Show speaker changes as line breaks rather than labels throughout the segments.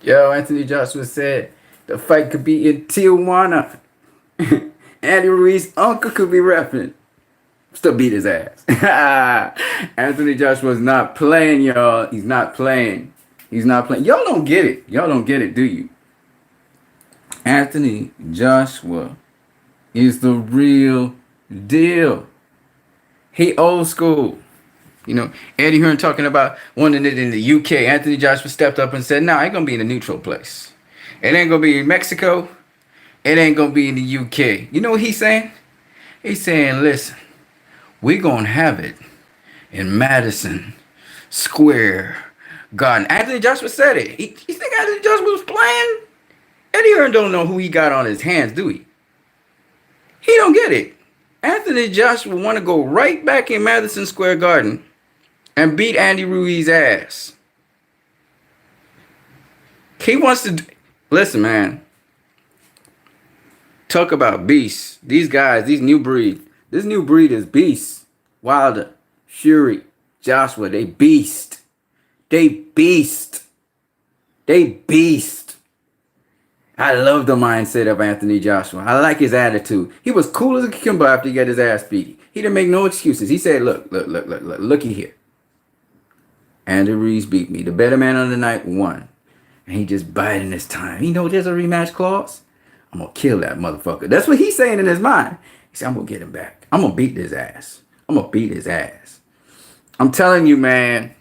Yo, Anthony Joshua said the fight could be in Tijuana. Andy Ruiz's uncle could be repping. Still beat his ass. Anthony Joshua's not playing, y'all. He's not playing. He's not playing. Y'all don't get it. Y'all don't get it, do you? Anthony Joshua is the real deal. He old school. You know, Eddie Hearn talking about wanting it in the UK. Anthony Joshua stepped up and said, "No, it ain't gonna be in a neutral place. It ain't gonna be in Mexico. It ain't gonna be in the UK." You know what he's saying? He's saying, "Listen, we gonna have it in Madison Square Garden." Anthony Joshua said it. You think Anthony Joshua was playing? Eddie Hearn don't know who he got on his hands, do he? He don't get it. Anthony Joshua want to go right back in Madison Square Garden and beat Andy Ruiz's ass. He wants to... Listen, man. Talk about beasts. These guys, these new breed. This new breed is beasts. Wilder, Fury, Joshua, they beast. They beast. They beast. I love the mindset of Anthony Joshua. I like his attitude. He was cool as a cucumber after he got his ass beat. He didn't make no excuses. He said, looky here. Andy Ruiz beat me. The better man of the night won. And he just biding his time. You know there's a rematch clause? I'm going to kill that motherfucker. That's what he's saying in his mind. He said, I'm going to get him back. I'm going to beat his ass. I'm going to beat his ass. I'm telling you, man.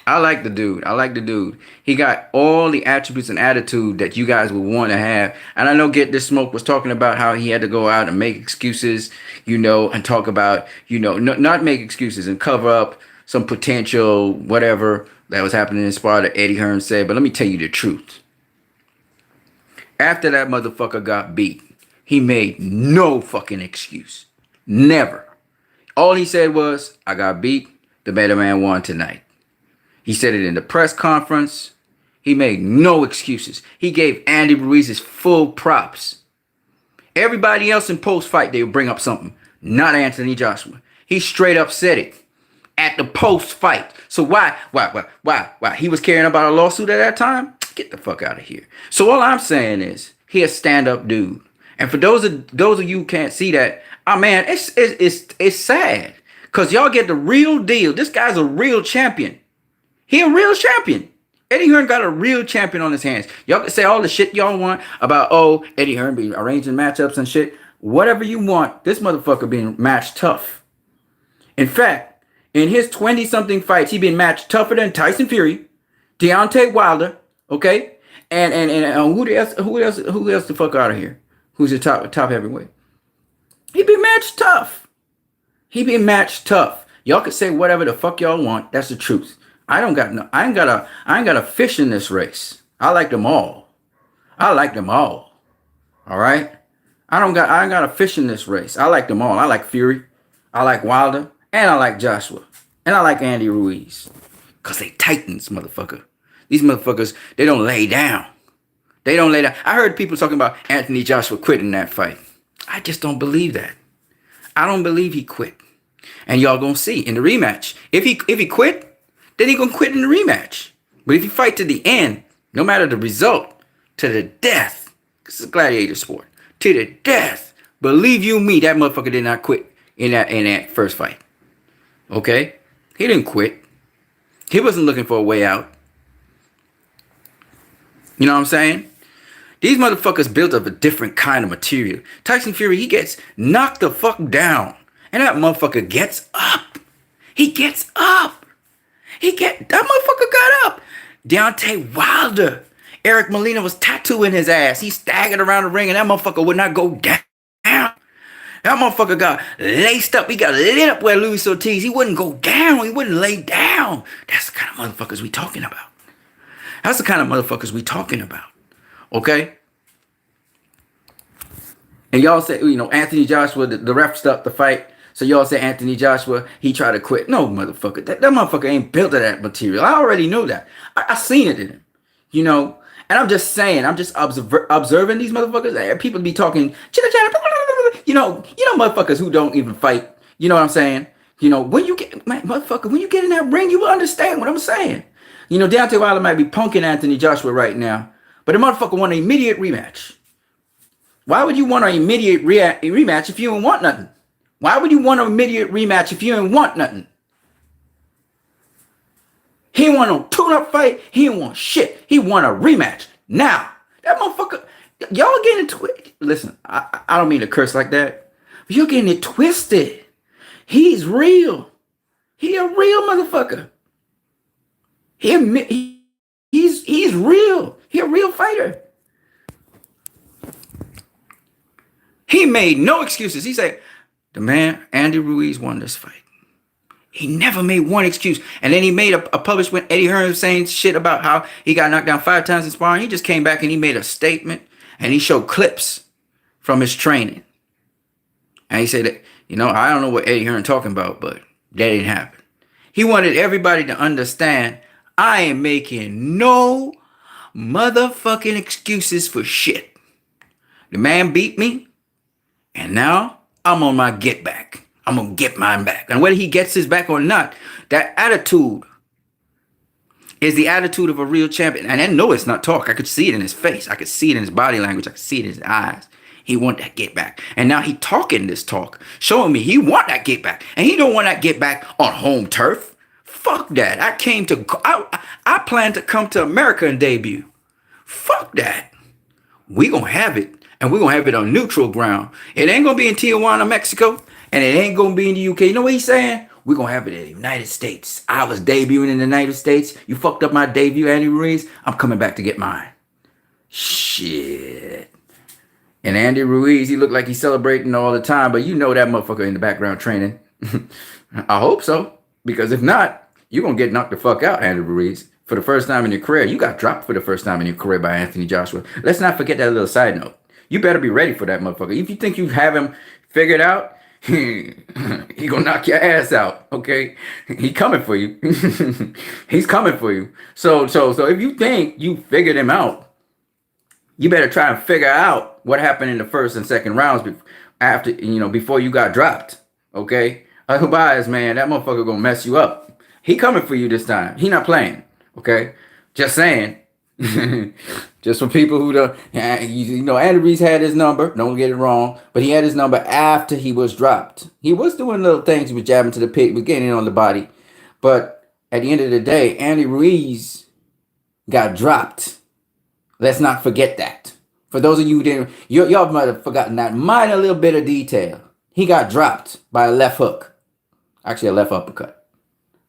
I like the dude. I like the dude. He got all the attributes and attitude that you guys would want to have. And I know Get This Smoke was talking about how he had to go out and make excuses, and talk about, not make excuses and cover up some potential whatever that was happening in Sparta, Eddie Hearn said. But let me tell you the truth. After that motherfucker got beat, he made no fucking excuse. Never. All he said was, I got beat. The better man won tonight. He said it in the press conference. He made no excuses. He gave Andy Ruiz his full props. Everybody else in post-fight, they would bring up something. Not Anthony Joshua. He straight up said it at the post-fight. So why? He was caring about a lawsuit at that time? Get the fuck out of here. So all I'm saying is, he a stand-up dude. And for those of you who can't see that, man, it's sad. Because y'all get the real deal. This guy's a real champion. He a real champion. Eddie Hearn got a real champion on his hands. Y'all can say all the shit y'all want about, Eddie Hearn be arranging matchups and shit. Whatever you want, this motherfucker being matched tough. In fact, in his 20-something fights, he been matched tougher than Tyson Fury, Deontay Wilder, okay? And who else the fuck out of here? Who's the top heavyweight? He been matched tough. He been matched tough. Y'all can say whatever the fuck y'all want. That's the truth. I ain't got a fish in this race. I like them all. All right? I ain't got a fish in this race. I like them all. I like Fury. I like Wilder. And I like Joshua. And I like Andy Ruiz. Because they titans, motherfucker. These motherfuckers, they don't lay down. I heard people talking about Anthony Joshua quitting that fight. I just don't believe that. I don't believe he quit. And y'all gonna see in the rematch. If he quit, then he gonna quit in the rematch. But if you fight to the end, no matter the result, to the death, this is a gladiator sport, to the death, believe you me, that motherfucker did not quit in that first fight. Okay? He didn't quit. He wasn't looking for a way out. You know what I'm saying? These motherfuckers built of a different kind of material. Tyson Fury, he gets knocked the fuck down. And that motherfucker gets up. He gets up. That motherfucker got up. Deontay Wilder. Eric Molina was tattooing his ass. He staggered around the ring and that motherfucker would not go down. That motherfucker got laced up. He got lit up where Luis Ortiz. He wouldn't go down. He wouldn't lay down. That's the kind of motherfuckers we talking about. Okay? And y'all say, Anthony Joshua, the ref stopped the fight. So y'all say Anthony Joshua, he tried to quit. No, motherfucker. That motherfucker ain't built of that material. I already know that. I seen it in him. And I'm just saying, I'm just observing these motherfuckers. People be talking, chitter chatter, motherfuckers who don't even fight. You know what I'm saying? When you get in that ring, you will understand what I'm saying. You know, Deontay Wilder might be punking Anthony Joshua right now, but the motherfucker want an immediate rematch. Why would you want an immediate rematch if you don't want nothing? Why would you want an immediate rematch if you don't want nothing? He didn't want no tune-up fight. He didn't want shit. He want a rematch. Now, that motherfucker, y'all getting it twisted. Listen, I don't mean to curse like that, but you're getting it twisted. He's real. He a real motherfucker. He's real. He a real fighter. He made no excuses. He said, the man, Andy Ruiz, won this fight. He never made one excuse. And then he made a published when Eddie Hearn was saying shit about how he got knocked down 5 times in sparring. He just came back and he made a statement and he showed clips from his training. And he said that, you know, I don't know what Eddie Hearn talking about, but that didn't happen. He wanted everybody to understand I ain't making no motherfucking excuses for shit. The man beat me. And now I'm on my get back. I'm going to get mine back. And whether he gets his back or not, that attitude is the attitude of a real champion. And I know it's not talk. I could see it in his face. I could see it in his body language. I could see it in his eyes. He want that get back. And now he talking this talk, showing me he want that get back. And he don't want that get back on home turf. Fuck that. I plan to come to America and debut. Fuck that. We going to have it. And we're going to have it on neutral ground. It ain't going to be in Tijuana, Mexico. And it ain't going to be in the UK. You know what he's saying? We're going to have it in the United States. I was debuting in the United States. You fucked up my debut, Andy Ruiz. I'm coming back to get mine. Shit. And Andy Ruiz, he looked like he's celebrating all the time. But you know that motherfucker in the background training. I hope so. Because if not, you're going to get knocked the fuck out, Andy Ruiz. For the first time in your career. You got dropped for the first time in your career by Anthony Joshua. Let's not forget that little side note. You better be ready for that motherfucker. If you think you have him figured out, he gonna knock your ass out, okay? He coming for you. He's coming for you. So if you think you figured him out, you better try and figure out what happened in the first and second rounds before you got dropped, okay? Otherwise, man, that motherfucker gonna mess you up. He coming for you this time. He not playing, okay? Just saying. Just for people who don't, Andy Ruiz had his number. Don't get it wrong, but he had his number after he was dropped. He was doing little things. He was jabbing to the pit, was getting in on the body, but at the end of the day, Andy Ruiz got dropped. Let's not forget that. For those of you who didn't, y'all might have forgotten that minor little bit of detail. He got dropped by a left hook, actually a left uppercut.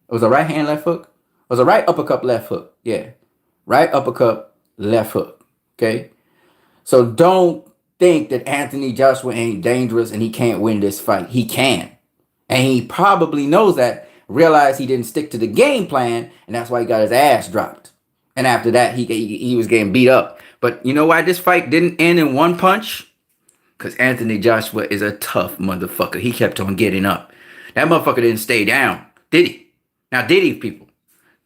It was a right hand left hook. It was a right uppercut left hook. Yeah. Right uppercut, left hook, okay? So don't think that Anthony Joshua ain't dangerous and he can't win this fight. He can. And he probably knows that, realized he didn't stick to the game plan, and that's why he got his ass dropped. And after that, he was getting beat up. But you know why this fight didn't end in one punch? Because Anthony Joshua is a tough motherfucker. He kept on getting up. That motherfucker didn't stay down, did he? Now, did he, people?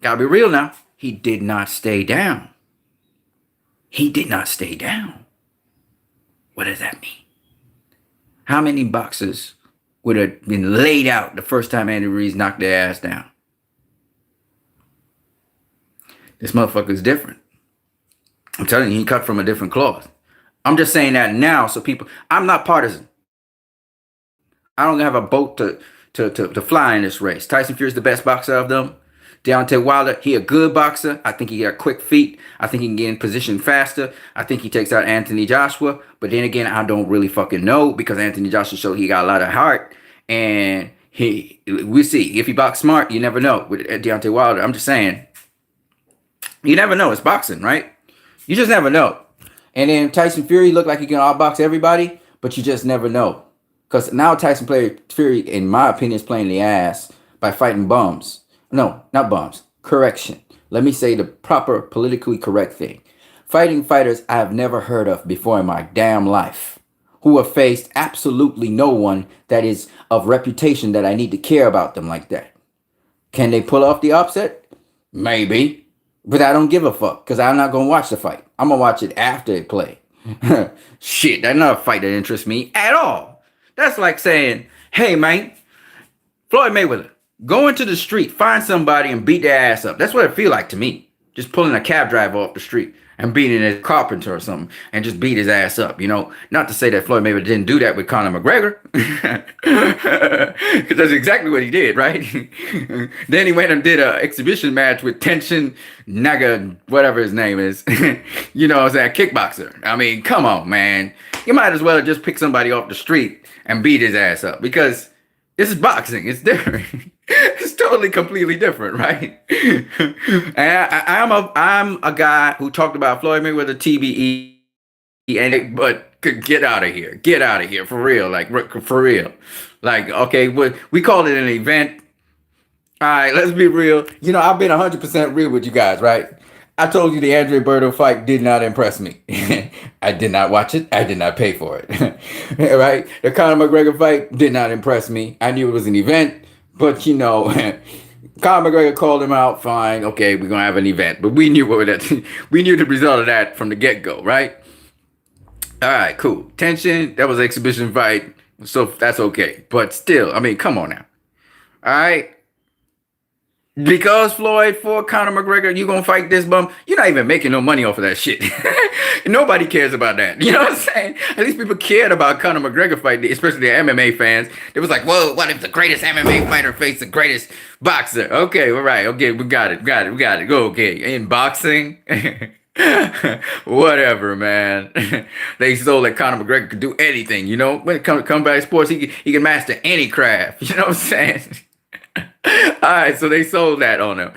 Gotta be real now. He did not stay down. He did not stay down. What does that mean? How many boxers would have been laid out the first time Andy Ruiz knocked their ass down? This motherfucker is different. I'm telling you, he cut from a different cloth. I'm just saying that now so people, I'm not partisan. I don't have a boat to fly in this race. Tyson Fury is the best boxer of them. Deontay Wilder, he a good boxer. I think he got quick feet. I think he can get in position faster. I think he takes out Anthony Joshua. But then again, I don't really fucking know because Anthony Joshua showed he got a lot of heart. And we'll see. If he box smart, you never know. With Deontay Wilder, I'm just saying, you never know. It's boxing, right? You just never know. And then Tyson Fury looked like he can outbox everybody, but you just never know. Because now Tyson Fury, in my opinion, is playing the ass by fighting bums. No, not bums. Correction. Let me say the proper politically correct thing. Fighting fighters I have never heard of before in my damn life, who have faced absolutely no one that is of reputation that I need to care about them like that. Can they pull off the upset? Maybe. But I don't give a fuck because I'm not going to watch the fight. I'm going to watch it after it play. Shit, that's not a fight that interests me at all. That's like saying, hey, man, Floyd Mayweather, go into the street, find somebody and beat their ass up. That's what it feel like to me. just pulling a cab driver off the street and beating a carpenter or something and just beat his ass up, you know. Not to say that Floyd Mayweather didn't do that with Conor McGregor, because that's exactly what he did, right? Then he went and did an exhibition match with Tenshin Naga, whatever his name is, you know what I'm saying, kickboxer. I mean, come on, man. You might as well have just picked somebody off the street and beat his ass up, because this is boxing. It's different. It's totally, completely different, right? And I'm a guy who talked about Floyd Mayweather TBE, and but get out of here, for real, like for real, like okay, we call it an event. All right, let's be real. You know, I've been 100% real with you guys, right? I told you the Andre Berto fight did not impress me. I did not watch it. I did not pay for it. Right? The Conor McGregor fight did not impress me. I knew it was an event, but you know, Conor McGregor called him out. Fine, okay, we're gonna have an event, but we knew we knew the result of that from the get-go, right? All right, cool. Tension. That was an exhibition fight, so that's okay. But still, I mean, come on now. All right. Because Floyd for Conor McGregor, you gonna fight this bum? You're not even making no money off of that shit. Nobody cares about that. You know what I'm saying? At least people cared about Conor McGregor fight, especially the MMA fans. It was like, whoa, what if the greatest MMA fighter faced the greatest boxer? Okay, all right, okay, we got it. Go, okay. In boxing, whatever, man. They sold that Conor McGregor could do anything. You know, when it comes to combat sports, he can master any craft. You know what I'm saying? All right, so they sold that on him.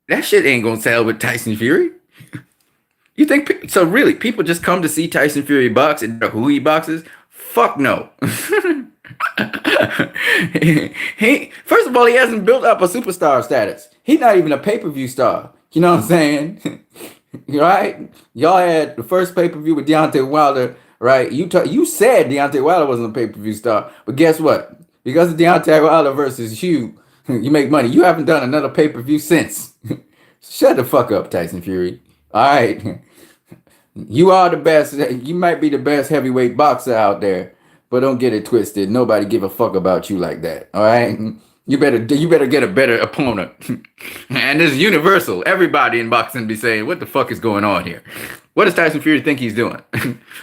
That shit ain't gonna sell with Tyson Fury. You think so? Really, people just come to see Tyson Fury box and who he boxes? Fuck no. He first of all, he hasn't built up a superstar status. He's not even a pay-per-view star. You know what I'm saying? Right? Y'all had the first pay-per-view with Deontay Wilder, right? You said Deontay Wilder wasn't a pay-per-view star, but guess what? Because of Deontay Wilder versus Hugh, you make money. You haven't done another pay-per-view since. Shut the fuck up, Tyson Fury. All right. You are the best. You might be the best heavyweight boxer out there, but don't get it twisted. Nobody give a fuck about you like that. All right. You better get a better opponent. And this is universal. Everybody in boxing be saying, what the fuck is going on here? What does Tyson Fury think he's doing?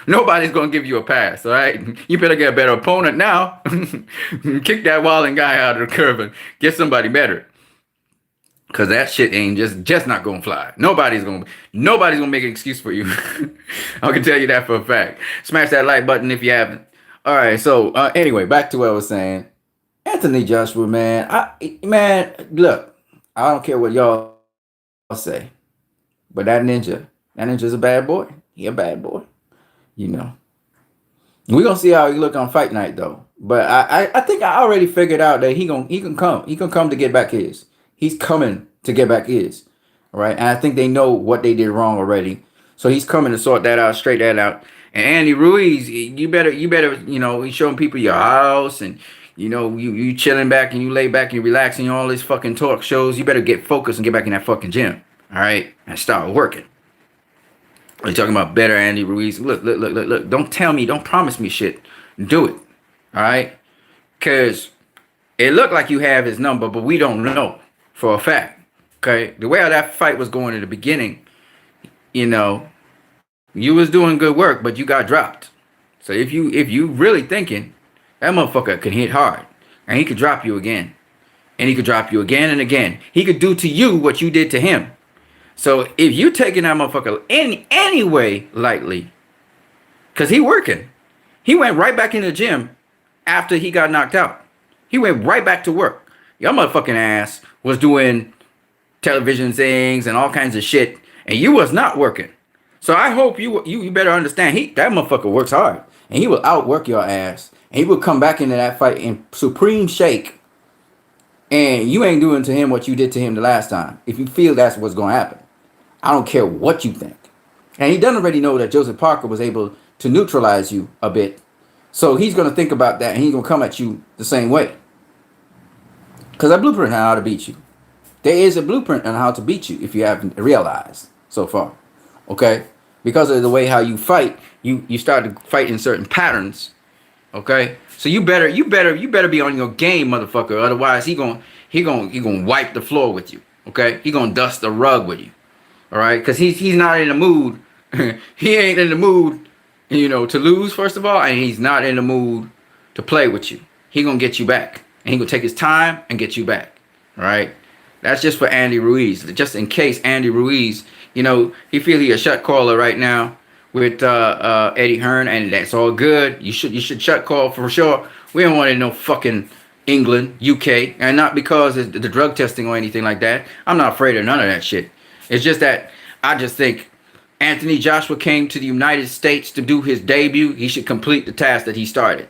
Nobody's going to give you a pass, all right? You better get a better opponent now. Kick that Walling guy out of the curve and get somebody better. Because that shit ain't just not going to fly. Nobody's going to make an excuse for you. I can tell you that for a fact. Smash that like button if you haven't. All right, so anyway, back to what I was saying. Anthony Joshua, man, look, I don't care what y'all say, but that ninja's a bad boy. He a bad boy, you know. We're gonna see how he look on fight night though. But I think I already figured out that he can come to get back his. He's coming to get back his, all right? And I think they know what they did wrong already, so he's coming to sort that out, straighten that out. And Andy Ruiz, you better, you know, he's showing people your house and. You know, you chilling back and you lay back and you relaxing all these fucking talk shows. You better get focused and get back in that fucking gym. All right? And start working. Are you talking about better Andy Ruiz? Look. Don't promise me shit. Do it. All right? Because it looked like you have his number, but we don't know for a fact. Okay? The way how that fight was going in the beginning, you know, you was doing good work, but you got dropped. So if you really thinking, that motherfucker can hit hard. And he could drop you again. And he could drop you again and again. He could do to you what you did to him. So if you taking that motherfucker any way lightly, because he working. He went right back in the gym after he got knocked out. He went right back to work. Your motherfucking ass was doing television things and all kinds of shit. And you was not working. So I hope you better understand. That motherfucker works hard. And he will outwork your ass. And he will come back into that fight in supreme shake. And you ain't doing to him what you did to him the last time. If you feel that's what's going to happen. I don't care what you think. And he doesn't already know that Joseph Parker was able to neutralize you a bit. So he's going to think about that. And he's going to come at you the same way. Because a blueprint on how to beat you. There is a blueprint on how to beat you if you haven't realized so far. Okay? Because of the way how you fight, you start to fight in certain patterns. Okay, so you better be on your game, motherfucker. Otherwise, he gonna wipe the floor with you. Okay, he gonna dust the rug with you. All right, because he's not in the mood. He ain't in the mood, to lose first of all, and he's not in the mood to play with you. He gonna get you back, and he gonna take his time and get you back. All right, that's just for Andy Ruiz. Just in case Andy Ruiz, he feel he a shut caller right now with Eddie Hearn, and that's all good. You should shut call for sure. We don't want no fucking England, UK, and not because of the drug testing or anything like that. I'm not afraid of none of that shit. It's just that I just think Anthony Joshua came to the United States to do his debut. He should complete the task that he started.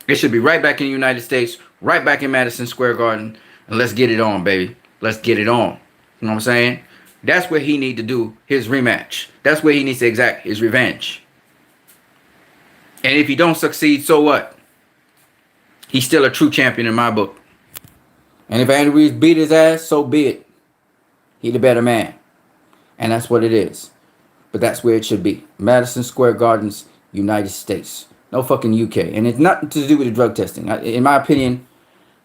It should be right back in the United States, right back in Madison Square Garden, and let's get it on, baby. Let's get it on. You know what I'm saying? That's where he need to do his rematch. That's where he needs to exact his revenge. And if he don't succeed, so what? He's still a true champion in my book. And if Andy Ruiz beat his ass, so be it. He the better man. And that's what it is. But that's where it should be. Madison Square Gardens, United States. No fucking UK. And it's nothing to do with the drug testing. In my opinion,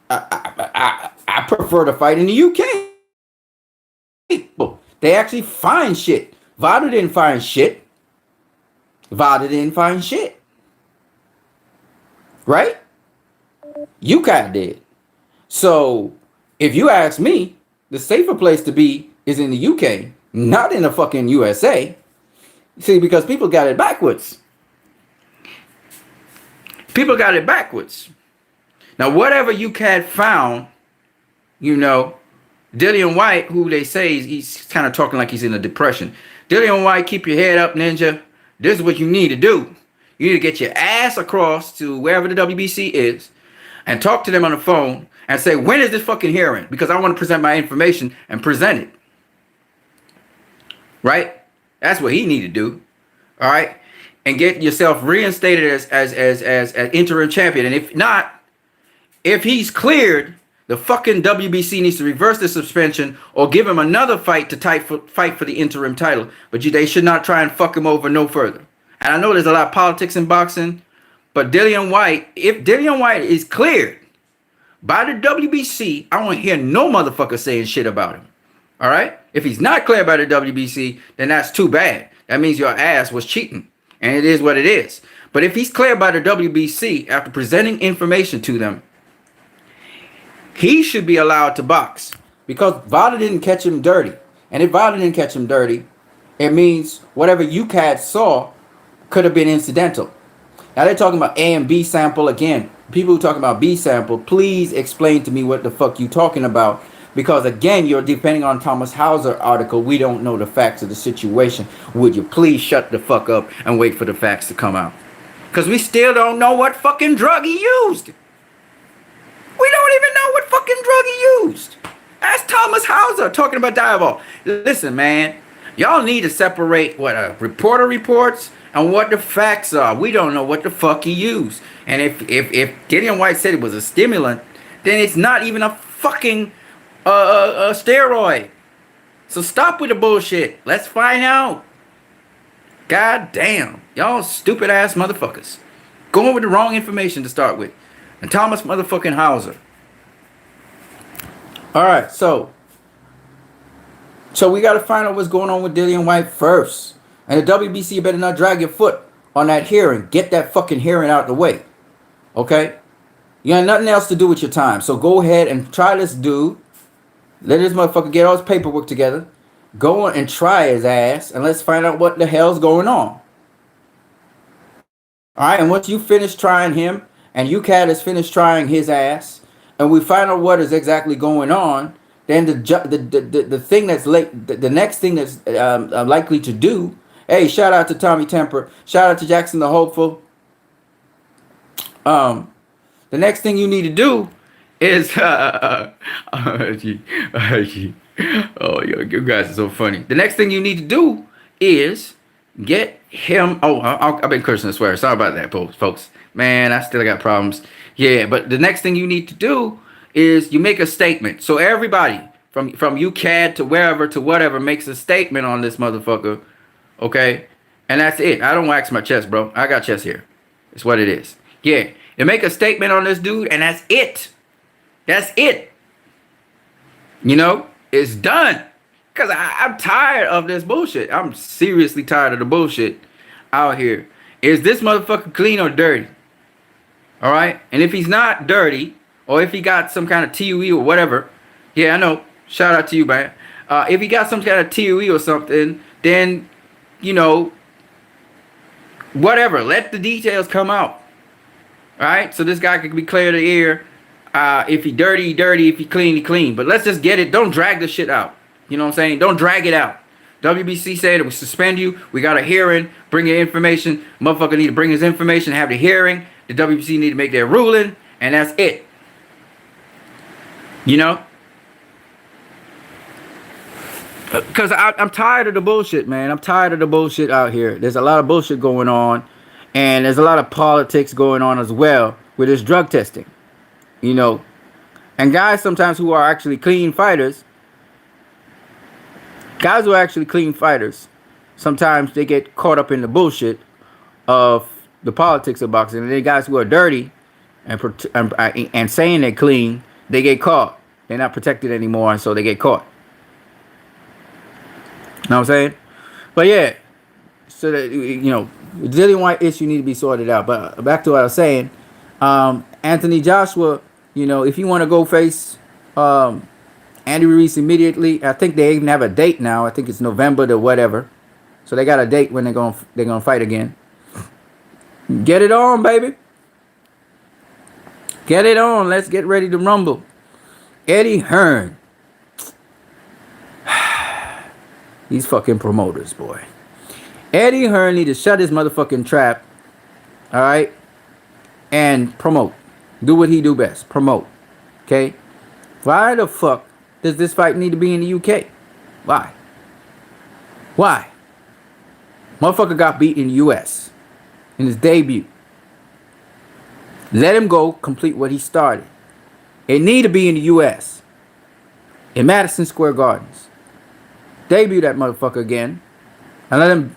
I prefer to fight in the UK. They actually find shit. Vada didn't find shit. Right? UK did. So, if you ask me, the safer place to be is in the UK, not in the fucking USA. See, because people got it backwards. Now, whatever UK found, Dillian White, who they say he's kind of talking like he's in a depression. Dillian White, keep your head up, ninja. This is what you need to do. You need to get your ass across to wherever the WBC is and talk to them on the phone and say, when is this fucking hearing? Because I want to present my information and present it. Right? That's what he need to do. All right? And get yourself reinstated as interim champion. And if not, if he's cleared, the fucking WBC needs to reverse the suspension or give him another fight to fight for the interim title. But they should not try and fuck him over no further. And I know there's a lot of politics in boxing, but Dillian White, if Dillian White is cleared by the WBC, I won't hear no motherfucker saying shit about him. All right? If he's not cleared by the WBC, then that's too bad. That means your ass was cheating. And it is what it is. But if he's cleared by the WBC after presenting information to them, he should be allowed to box. Because Vada didn't catch him dirty. And if Vada didn't catch him dirty, it means whatever UCAD saw could have been incidental. Now they're talking about A and B sample again. People who talking about B sample, please explain to me what the fuck you talking about. Because again, you're depending on Thomas Hauser article. We don't know the facts of the situation. Would you please shut the fuck up and wait for the facts to come out? Because we still don't know what fucking drug he used. We don't even know what fucking drug he used. That's Thomas Hauser talking about Diavol. Listen, man. Y'all need to separate what a reporter reports and what the facts are. We don't know what the fuck he used. And if Gideon White said it was a stimulant, then it's not even a fucking a steroid. So stop with the bullshit. Let's find out. God damn. Y'all stupid ass motherfuckers. Going with the wrong information to start with. And Thomas motherfucking Hauser. Alright, so we got to find out what's going on with Dillian White first. And the WBC better not drag your foot on that hearing. Get that fucking hearing out the way. Okay? You got nothing else to do with your time. So go ahead and try this dude. Let this motherfucker get all his paperwork together. Go on and try his ass. And let's find out what the hell's going on. Alright, and once you finish trying him, and UCAD has finished trying his ass, and we find out what is exactly going on, then the thing that's late, the next thing that's likely to do. Hey, shout out to Tommy Temper. Shout out to Jackson the Hopeful. The next thing you need to do is oh, you guys are so funny. The next thing you need to do is get him. Oh, I've been cursing and swearing. Sorry about that, folks. Man, I still got problems. Yeah, but the next thing you need to do is you make a statement. So everybody from UCAD to wherever to whatever makes a statement on this motherfucker. Okay? And that's it. I don't wax my chest, bro. I got chest here. It's what it is. Yeah. You make a statement on this dude and that's it. That's it. You know? It's done. Cause I'm tired of this bullshit. I'm seriously tired of the bullshit out here. Is this motherfucker clean or dirty? All right. And if he's not dirty, or if he got some kind of TUE or whatever, yeah, I know. Shout out to you, man. If he got some kind of TUE or something, then you know, whatever. Let the details come out. All right. So this guy could be clear the air. If he dirty, he dirty. If he clean, he clean. But let's just get it. Don't drag the shit out. You know what I'm saying? Don't drag it out. WBC said we suspend you. We got a hearing. Bring your information. Motherfucker need to bring his information. Have the hearing. The WBC need to make their ruling. And that's it. You know? Because I'm tired of the bullshit, man. I'm tired of the bullshit out here. There's a lot of bullshit going on. And there's a lot of politics going on as well with this drug testing. You know? And guys sometimes who are actually clean fighters, sometimes they get caught up in the bullshit of the politics of boxing. And then guys who are dirty and saying they're clean, they get caught. They're not protected anymore, and so they get caught. Know what I'm saying? But yeah, so that, you know, the Dillian White issue need to be sorted out. But back to what I was saying, Anthony Joshua, you know, if you want to go face Andy Ruiz immediately, I think they even have a date now. I think it's November to whatever. So they got a date when they're gonna fight again. Get it on, baby. Get it on. Let's get ready to rumble. Eddie Hearn. These fucking promoters, boy. Eddie Hearn need to shut his motherfucking trap. All right? And promote. Do what he do best. Promote. Okay? Why the fuck does this fight need to be in the UK? Why? Why? Motherfucker got beat in the US in his debut. Let him go complete what he started. It need to be in the US. In Madison Square Gardens. Debut that motherfucker again. And let him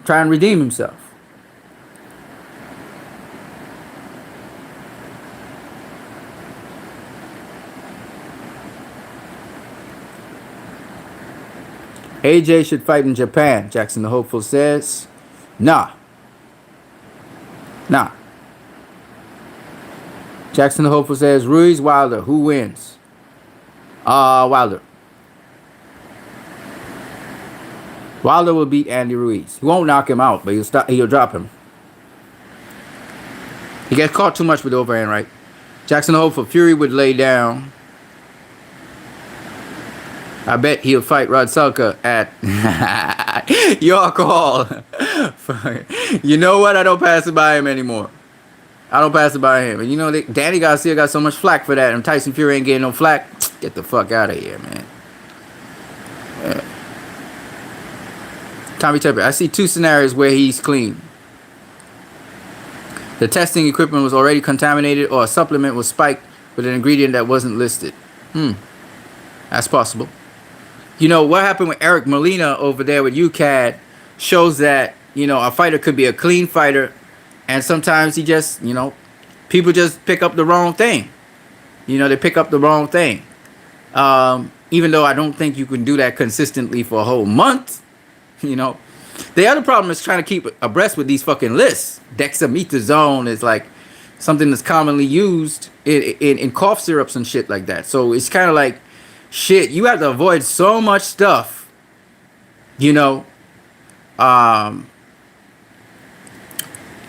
try and redeem himself. AJ should fight in Japan, Jackson the Hopeful says. Nah. Jackson the Hopeful says, Ruiz, Wilder, who wins? Wilder. Wilder will beat Andy Ruiz. He won't knock him out, but he'll drop him. He gets caught too much with the overhand right. Jackson the Hopeful, Fury would lay down. I bet he'll fight Rod Sulka at your call. You know what? I don't pass it by him anymore. I don't pass it by him. And you know, Danny Garcia got so much flack for that, and Tyson Fury ain't getting no flack. Get the fuck out of here, man. Yeah. Tommy Tepper, I see two scenarios where he's clean. The testing equipment was already contaminated, or a supplement was spiked with an ingredient that wasn't listed. That's possible. You know, what happened with Eric Molina over there with UCAD shows that, you know, a fighter could be a clean fighter, and sometimes he just, you know, people just pick up the wrong thing. You know, they pick up the wrong thing. Even though I don't think you can do that consistently for a whole month, you know. The other problem is trying to keep abreast with these fucking lists. Dexamethasone is like something that's commonly used in cough syrups and shit like that. So it's kind of like, shit, you have to avoid so much stuff, you know.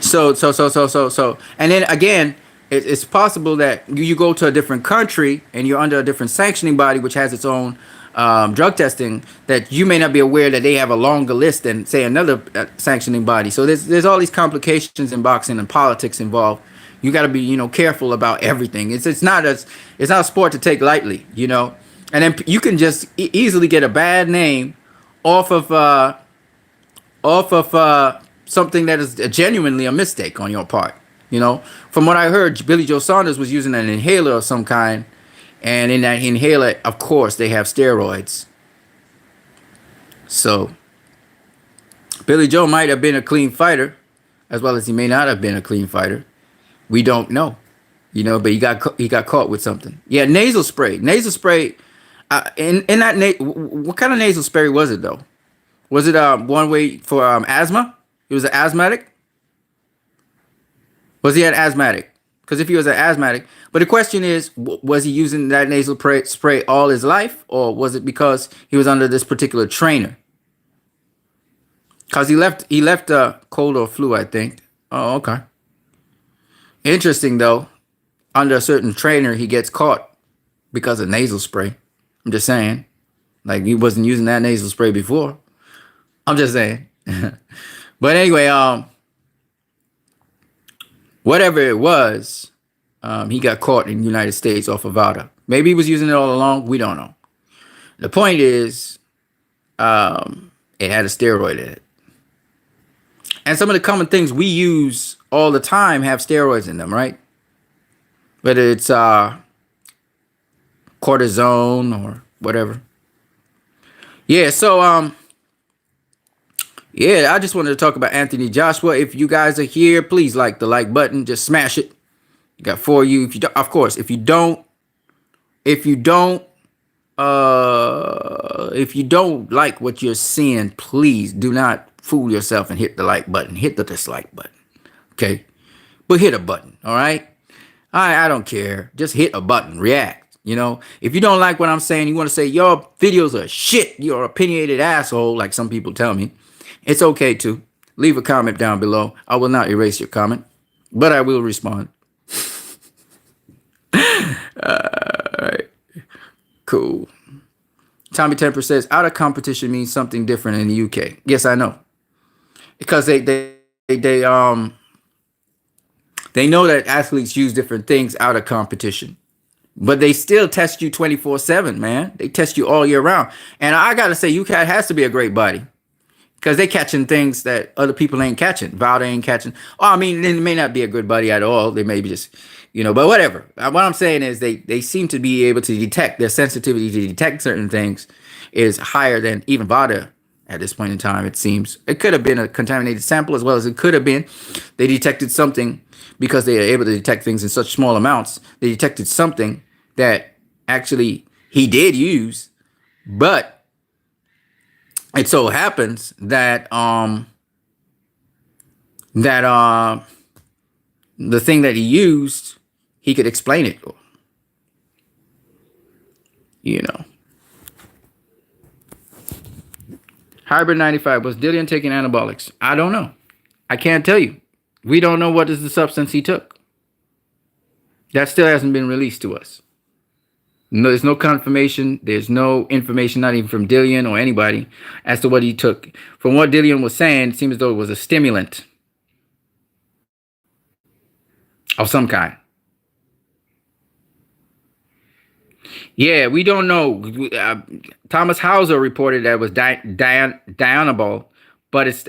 So, and then again, it's possible that you go to a different country and you're under a different sanctioning body, which has its own drug testing, that you may not be aware that they have a longer list than, say, another sanctioning body. So there's all these complications in boxing and politics involved. You got to be, you know, careful about everything. It's not a sport to take lightly, you know. And then you can just easily get a bad name off of something that is genuinely a mistake on your part. You know, from what I heard, Billy Joe Saunders was using an inhaler of some kind, and in that inhaler, of course, they have steroids. So Billy Joe might have been a clean fighter, as well as he may not have been a clean fighter. We don't know, you know. But he got caught with something. Yeah, nasal spray. In that what kind of nasal spray was it though? Was it one way for asthma? He was an asthmatic. Was he an asthmatic? Because if he was an asthmatic, but the question is, was he using that nasal spray all his life, or was it because he was under this particular trainer? Because he left cold or flu, I think. Oh, okay. Interesting though. Under a certain trainer, he gets caught because of nasal spray. I'm just saying, like he wasn't using that nasal spray before. I'm just saying. But anyway, whatever it was, he got caught in the United States off of Vada. Maybe he was using it all along. We don't know. The point is, it had a steroid in it. And some of the common things we use all the time have steroids in them, right? Whether it's cortisone or whatever. Yeah, so yeah, I just wanted to talk about Anthony Joshua. If you guys are here, please like the like button. Just smash it. You got for you. If you don't, of course, if you don't like what you're seeing, please do not fool yourself and hit the like button. Hit the dislike button. Okay? But hit a button, all right? I don't care. Just hit a button. React. You know, if you don't like what I'm saying, you want to say your videos are shit, you're an opinionated asshole, like some people tell me, it's okay to leave a comment down below. I will not erase your comment, but I will respond. All right. Cool. Tommy Temper says, out of competition means something different in the UK. Yes, I know. Because they know that athletes use different things out of competition. But they still test you 24/7, man. They test you all year round. And I got to say, UCAT has to be a great body. Because they catching things that other people ain't catching. Valda ain't catching. Oh, I mean, they may not be a good buddy at all. They may be just, but whatever. What I'm saying is they seem to be able to detect, their sensitivity to detect certain things is higher than even VADA at this point in time, it seems. It could have been a contaminated sample as well as it could have been. They detected something because they are able to detect things in such small amounts. They detected something that actually he did use, but it so happens that the thing that he used, he could explain it. Hybrid 95, was Dillian taking anabolics? I don't know. I can't tell you. We don't know what is the substance he took. That still hasn't been released to us. No, there's no confirmation. There's no information, not even from Dillian or anybody, as to what he took. From what Dillian was saying, it seems as though it was a stimulant of some kind. Yeah, we don't know. Thomas Hauser reported that it was Dianabol, but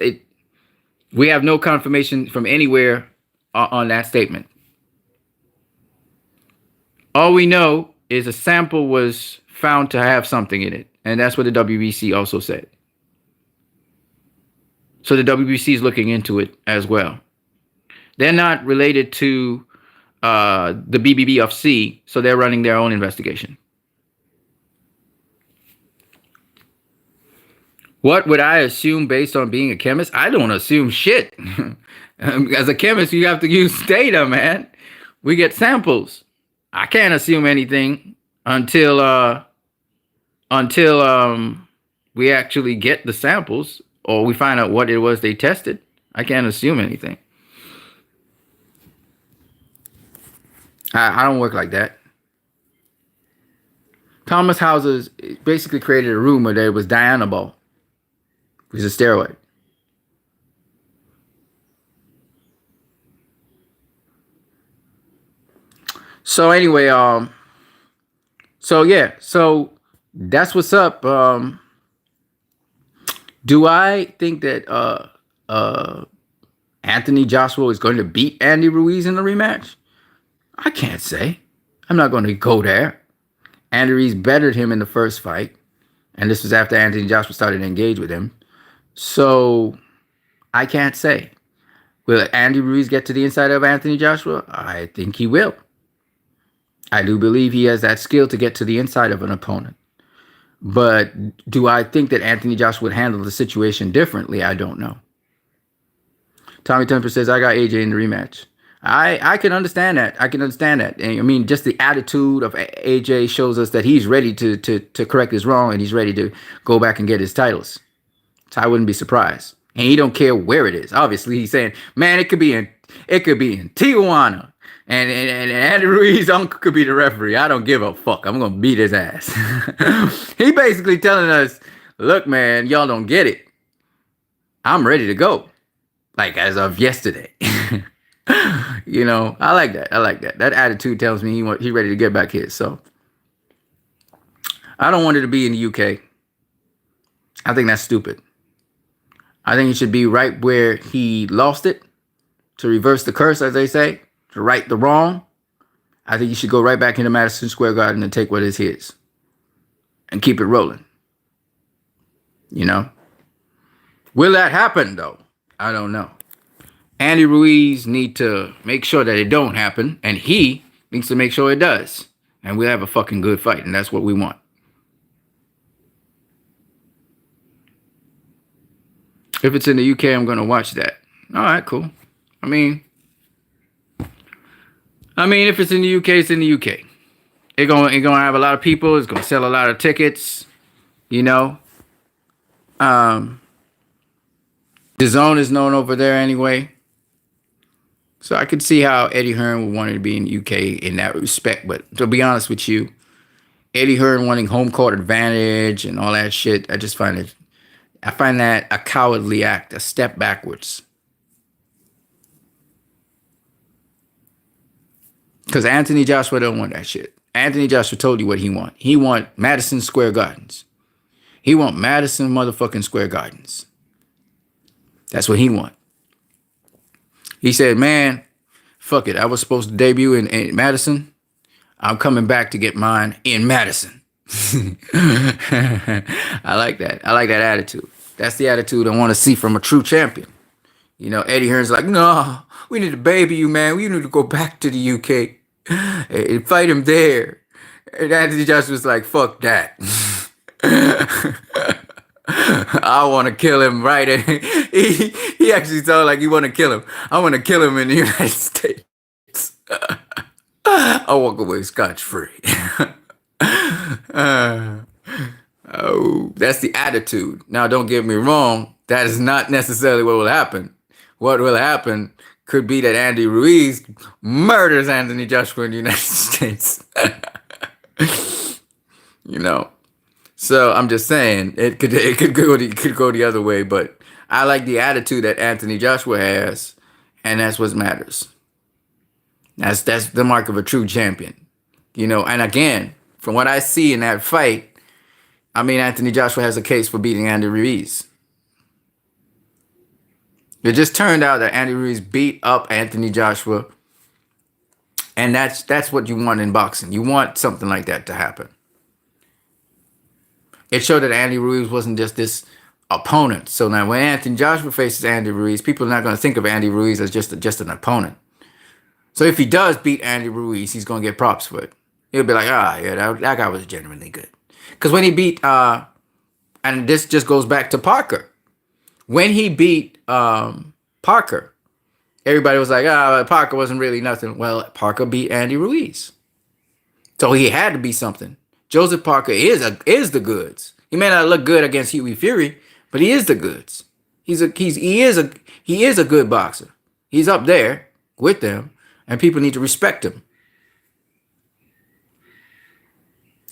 we have no confirmation from anywhere on that statement. All we know is a sample was found to have something in it. And that's what the WBC also said. So the WBC is looking into it as well. They're not related to the BBBFC, so they're running their own investigation. What would I assume based on being a chemist? I don't assume shit. As a chemist, you have to use data, man. We get samples. I can't assume anything until we actually get the samples or we find out what it was they tested. I can't assume anything. I don't work like that. Thomas Hauser basically created a rumor that it was Dianabol, which is a steroid. So anyway, so yeah, so that's what's up. Do I think that Anthony Joshua is going to beat Andy Ruiz in the rematch? I can't say. I'm not going to go there. Andy Ruiz bettered him in the first fight, and this was after Anthony Joshua started to engage with him. So I can't say. Will Andy Ruiz get to the inside of Anthony Joshua? I think he will. I do believe he has that skill to get to the inside of an opponent. But do I think that Anthony Joshua would handle the situation differently? I don't know. Tommy Temper says, I got AJ in the rematch. I can understand that. I can understand that. And I mean, just the attitude of AJ shows us that he's ready to correct his wrong and he's ready to go back and get his titles. So I wouldn't be surprised. And he don't care where it is. Obviously, he's saying, man, it could be in Tijuana. And Andy Ruiz uncle could be the referee. I don't give a fuck. I'm gonna beat his ass. He basically telling us, look, man, y'all don't get it. I'm ready to go. Like as of yesterday. You know, I like that. I like that. That attitude tells me he's ready to get back here. So I don't want it to be in the UK. I think that's stupid. I think it should be right where he lost it, to reverse the curse, as they say, to right the wrong. I think you should go right back into Madison Square Garden and take what is his and keep it rolling. You know? Will that happen, though? I don't know. Andy Ruiz need to make sure that it don't happen, and he needs to make sure it does. And we'll have a fucking good fight, and that's what we want. If it's in the UK, I'm going to watch that. All right, cool. I mean, if it's in the UK, it's in the UK. It's gonna have a lot of people. It's gonna sell a lot of tickets. You know. The Zone is known over there anyway. So I could see how Eddie Hearn would want it to be in the UK in that respect. But to be honest with you, Eddie Hearn wanting home court advantage and all that shit, I find that a cowardly act, a step backwards. Because Anthony Joshua don't want that shit. Anthony Joshua told you what he want. He want Madison Square Gardens. He want Madison motherfucking Square Gardens. That's what he want. He said, man, fuck it. I was supposed to debut in Madison. I'm coming back to get mine in Madison. I like that. I like that attitude. That's the attitude I want to see from a true champion. You know, Eddie Hearn's like, no, we need to baby you, man. We need to go back to the UK and fight him there. And Anthony Joshua was like, fuck that. I want to kill him right. He actually sounded like he want to kill him. I want to kill him in the United States. I'll walk away scotch-free. Oh, that's the attitude. Now, don't get me wrong. That is not necessarily what will happen. What will happen could be that Andy Ruiz murders Anthony Joshua in the United States. You know. So I'm just saying it could go the other way, but I like the attitude that Anthony Joshua has, and that's what matters. That's the mark of a true champion. You know, and again, from what I see in that fight, I mean Anthony Joshua has a case for beating Andy Ruiz. It just turned out that Andy Ruiz beat up Anthony Joshua, and that's what you want in boxing. You want something like that to happen. It showed that Andy Ruiz wasn't just this opponent. So now when Anthony Joshua faces Andy Ruiz, people are not going to think of Andy Ruiz as just an opponent. So if he does beat Andy Ruiz, he's going to get props for it. He'll be like, yeah, that guy was genuinely good. Because when he beat, and this just goes back to Parker. When he beat Parker, everybody was like, Parker wasn't really nothing. Well, Parker beat Andy Ruiz. So he had to be something. Joseph Parker is the goods. He may not look good against Huey Fury, but he is the goods. He is a good boxer. He's up there with them, and people need to respect him.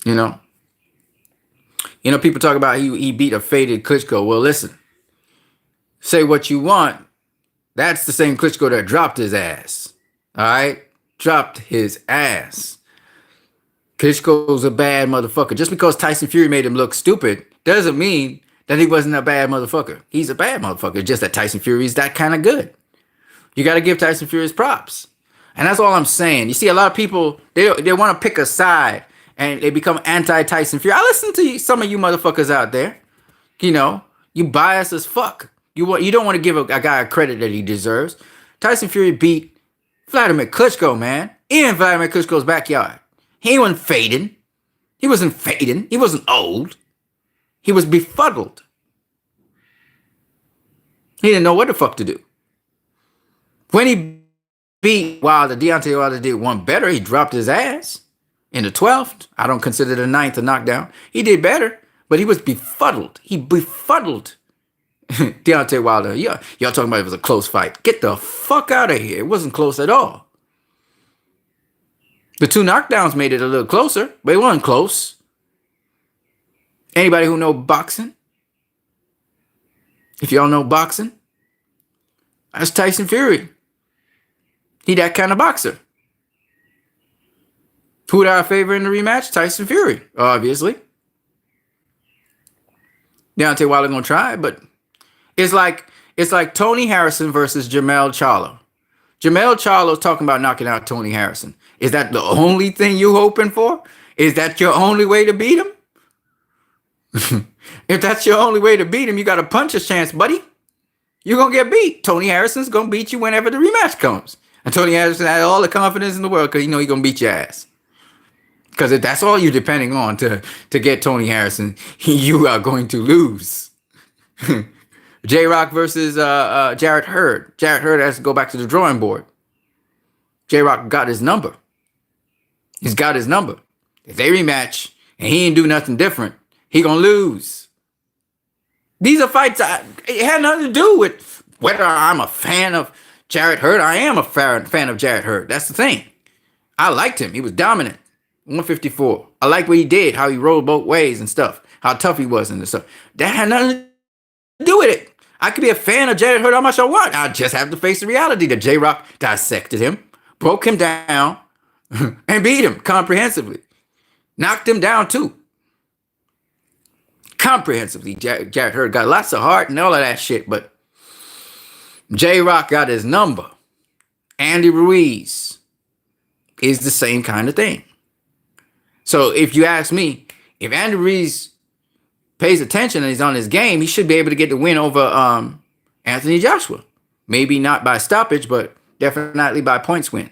You know, people talk about he beat a faded Klitschko. Well, listen, say what you want. That's the same Klitschko that dropped his ass. All right, dropped his ass. Klitschko's a bad motherfucker. Just because Tyson Fury made him look stupid doesn't mean that he wasn't a bad motherfucker. He's a bad motherfucker. Just that Tyson Fury is that kind of good. You got to give Tyson Fury his props. And that's all I'm saying. You see, a lot of people, they want to pick a side and they become anti-Tyson Fury. I listen to some of you motherfuckers out there. You know, you biased as fuck. You don't want to give a guy a credit that he deserves. Tyson Fury beat Vladimir Klitschko, man, in Vladimir Klitschko's backyard. He wasn't fading. He wasn't old. He was befuddled. He didn't know what the fuck to do. When he beat Wilder, Deontay Wilder did one better. He dropped his ass in the 12th. I don't consider the 9th a knockdown. He did better, but he was befuddled. He befuddled Deontay Wilder. Yeah, y'all talking about it was a close fight. Get the fuck out of here. It wasn't close at all. The 2 knockdowns made it a little closer, but it wasn't close. Anybody who know boxing? If y'all know boxing, that's Tyson Fury. He that kind of boxer. Who do I favor in the rematch? Tyson Fury, obviously. Deontay Wilder gonna try, but it's like Tony Harrison versus Jermell Charlo. Jermell Charlo's talking about knocking out Tony Harrison. Is that the only thing you hoping for? Is that your only way to beat him? If that's your only way to beat him, you got a puncher's chance, buddy. You're going to get beat. Tony Harrison's going to beat you whenever the rematch comes. And Tony Harrison had all the confidence in the world because you know he's going to beat your ass. Because if that's all you're depending on to get Tony Harrison, you are going to lose. J-Rock versus Jarrett Hurd. Jarrett Hurd has to go back to the drawing board. J-Rock got his number. He's got his number. If they rematch and he ain't do nothing different, he gonna lose. These are fights. It had nothing to do with whether I'm a fan of Jarrett Hurd. I am a fan of Jarrett Hurd. That's the thing. I liked him. He was dominant. 154. I like what he did, how he rolled both ways and stuff, how tough he was and stuff. That had nothing to do with it. I could be a fan of Jarrett Hurd how much I want. I just have to face the reality that J-Rock dissected him, broke him down, and beat him comprehensively. Knocked him down too. Comprehensively. Jarrett Hurd got lots of heart and all of that shit, but J-Rock got his number. Andy Ruiz is the same kind of thing. So if you ask me, if Andy Ruiz pays attention and he's on his game, he should be able to get the win over Anthony Joshua. Maybe not by stoppage, but definitely by points win.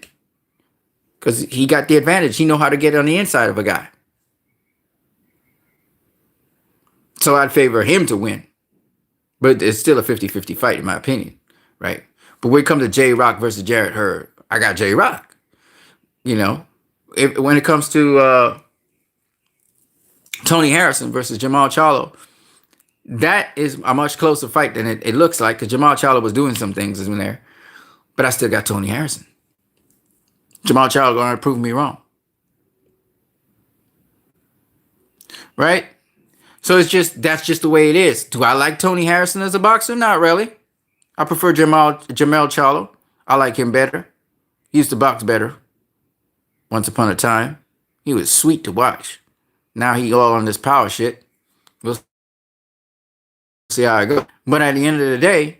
Because he got the advantage. He know how to get on the inside of a guy. So I'd favor him to win. But it's still a 50-50 fight, in my opinion. Right? But when it comes to J-Rock versus Jarrett Hurd, I got J-Rock. You know? When it comes to Tony Harrison versus Jermell Charlo, that is a much closer fight than it looks like, because Jermell Charlo was doing some things in there. But I still got Tony Harrison. Jermell Charlo going to prove me wrong. Right? So that's just the way it is. Do I like Tony Harrison as a boxer? Not really. I prefer Jermell Charlo. I like him better. He used to box better. Once upon a time. He was sweet to watch. Now he all on this power shit. We'll see how it goes. But at the end of the day,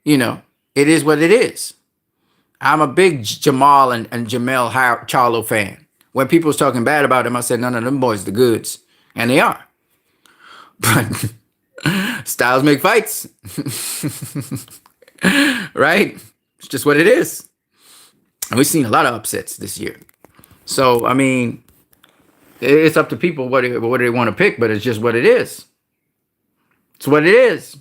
you know, it is what it is. I'm a big Jamal and Jermell Charlo fan. When people was talking bad about him, I said, none of them boys the goods. And they are. But styles make fights. Right? It's just what it is. And we've seen a lot of upsets this year. So, I mean, it's up to people what they want to pick, but it's just what it is. It's what it is.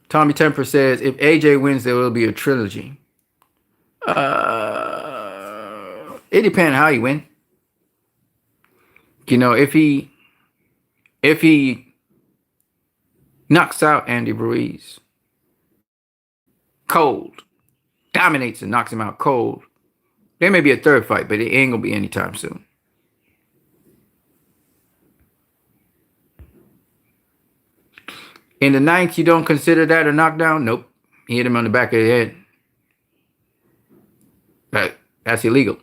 Tommy Temper says, if AJ wins, there will be a trilogy. It depends how you win. You know, if he knocks out Andy Ruiz cold, dominates and knocks him out cold, there may be a third fight, but it ain't gonna be anytime soon. In the 9th, you don't consider that a knockdown? Nope. He hit him on the back of the head. That's illegal.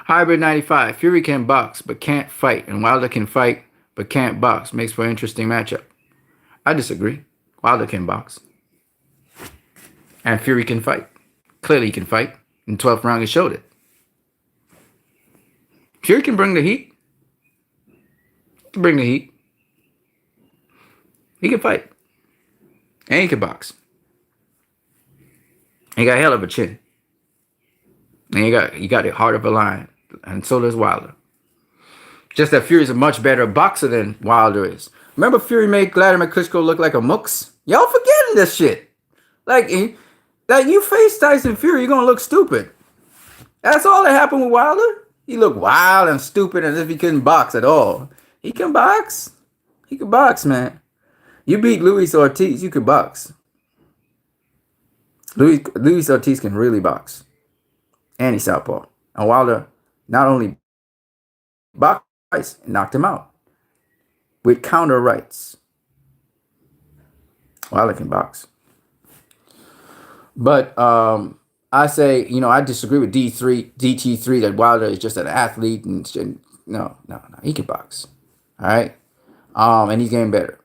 Hybrid 95. Fury can box, but can't fight. And Wilder can fight, but can't box. Makes for an interesting matchup. I disagree. Wilder can box. And Fury can fight. Clearly he can fight. In 12th round, he showed it. Fury can bring the heat. Bring the heat. He can fight. And he can box. He got a hell of a chin. And you got the heart of a lion. And so does Wilder. Just that Fury's a much better boxer than Wilder is. Remember Fury made Vladimir Klitschko look like a mooks? Y'all forgetting this shit. Like, you face Tyson Fury, you're gonna look stupid. That's all that happened with Wilder. He looked wild and stupid as if he couldn't box at all. He can box. He can box, man. You beat Luis Ortiz, you can box. Luis Ortiz can really box. And he's southpaw. And Wilder not only boxed, knocked him out with counter rights. Wilder can box. But I say, I disagree with DT3 that Wilder is just an athlete and no, he can box. All right. And he's getting better.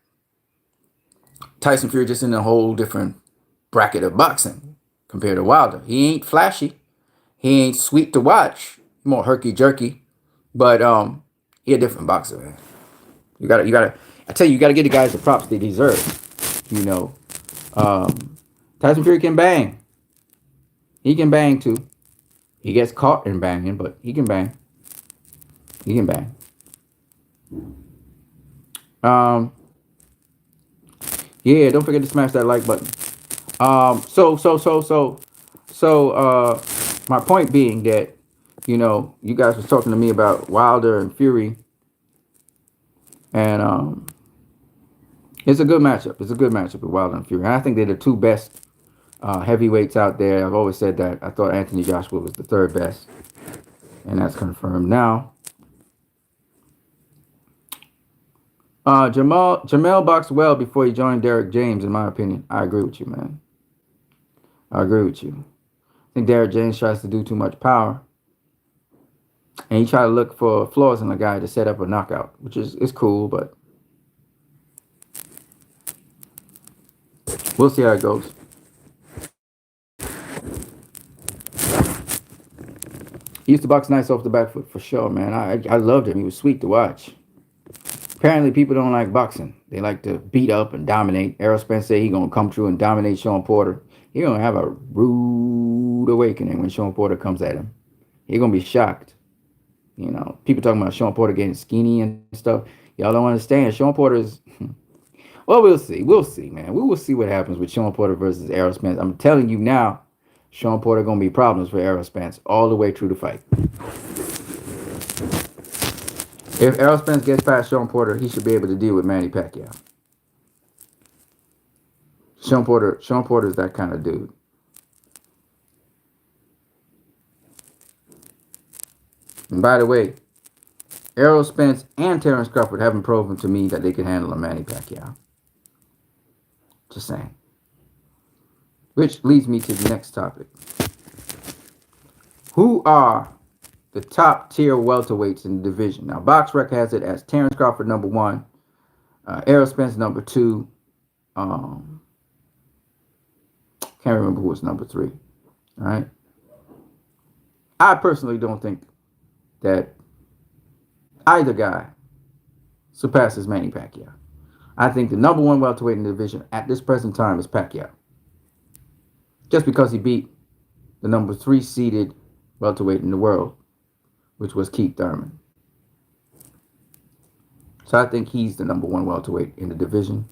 Tyson Fury just in a whole different bracket of boxing compared to Wilder. He ain't flashy. He ain't sweet to watch. More herky jerky. But he a different boxer, man. You gotta I tell you, you gotta give the guys the props they deserve. Tyson Fury can bang. He can bang too. He gets caught in banging, but he can bang. He can bang. Yeah, don't forget to smash that like button. My point being that, you guys was talking to me about Wilder and Fury, and it's a good matchup. It's a good matchup with Wilder and Fury. And I think they're the two best heavyweights out there. I've always said that. I thought Anthony Joshua was the third best, and that's confirmed now. Jamel boxed well before he joined Derek James, in my opinion. I agree with you, man. I agree with you. I think Derek James tries to do too much power. And he tried to look for flaws in the guy to set up a knockout, which is cool, but we'll see how it goes. He used to box nice off the back foot for sure, man. I loved him. He was sweet to watch. Apparently, people don't like boxing. They like to beat up and dominate. Errol Spence said he's going to come through and dominate Sean Porter. He's going to have a rude awakening when Sean Porter comes at him. He's going to be shocked. People talking about Sean Porter getting skinny and stuff. Y'all don't understand. Sean Porter's... Well, we'll see. We'll see, man. We will see what happens with Sean Porter versus Errol Spence. I'm telling you now, Sean Porter going to be problems for Errol Spence all the way through the fight. If Errol Spence gets past Sean Porter, he should be able to deal with Manny Pacquiao. Sean Porter is that kind of dude. And by the way, Errol Spence and Terrence Crawford haven't proven to me that they can handle a Manny Pacquiao. Just saying. Which leads me to the next topic. Who are the top tier welterweights in the division? Now, BoxRec has it as Terrence Crawford number 1, Errol Spence number 2. Can't remember who was number 3. All right. I personally don't think that either guy surpasses Manny Pacquiao. I think the number 1 welterweight in the division at this present time is Pacquiao. Just because he beat the number 3 seeded welterweight in the world, which was Keith Thurman. So I think he's the number 1 welterweight in the division.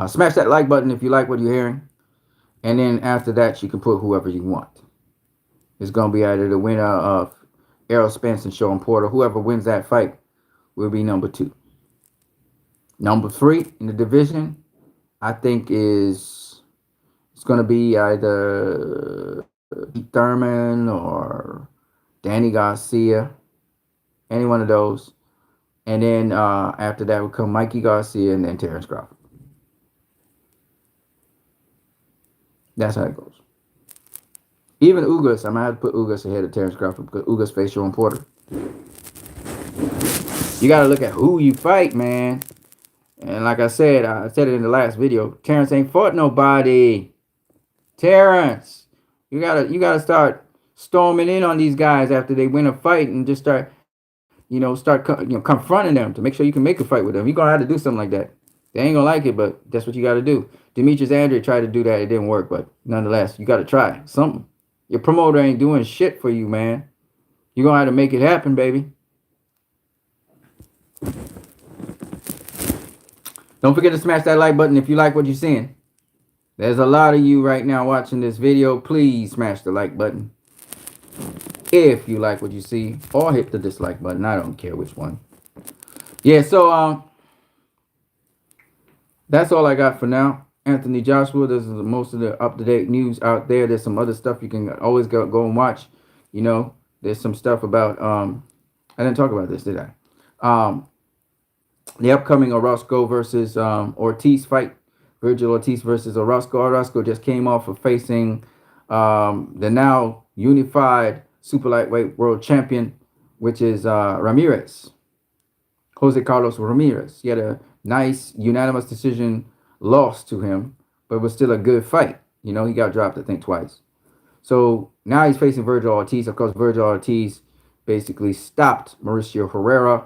Smash that like button if you like what you're hearing. And then after that, you can put whoever you want. It's going to be either the winner of Errol Spence and Sean Porter. Whoever wins that fight will be number 2. Number 3 in the division, I think it's going to be either Keith Thurman or Danny Garcia, any one of those. And then after that would come Mikey Garcia and then Terrence Crawford. That's how it goes. Even Ugas, I might have to put Ugas ahead of Terrence Crawford because Ugas faced Sean Porter. You got to look at who you fight, man. And like I said it in the last video, Terrence ain't fought nobody. Terrence, you gotta start storming in on these guys after they win a fight and just start confronting them to make sure you can make a fight with them. You're gonna have to do something like that. They ain't gonna like it, but that's what you got to do. Demetrius Andre tried to do that. It didn't work, but nonetheless, you got to try something. Your promoter ain't doing shit for you, man. You're gonna have to make it happen, baby. Don't forget to smash that like button if you like what you're seeing. There's a lot of you right now watching this video. Please smash the like button if you like what you see, or hit the dislike button. I don't care which one. Yeah, so that's all I got for now. Anthony Joshua, this is most of the up-to-date news out there. There's some other stuff you can always go and watch. You know, there's some stuff about I didn't talk about this, did I? The upcoming Orozco versus Ortiz fight. Virgil Ortiz versus Orozco. Orozco just came off of facing the now unified super lightweight world champion, which is Ramirez. Jose Carlos Ramirez. He had a nice unanimous decision loss to him, but it was still a good fight. You know, he got dropped, I think, twice. So now he's facing Virgil Ortiz. Of course, Virgil Ortiz basically stopped Mauricio Herrera.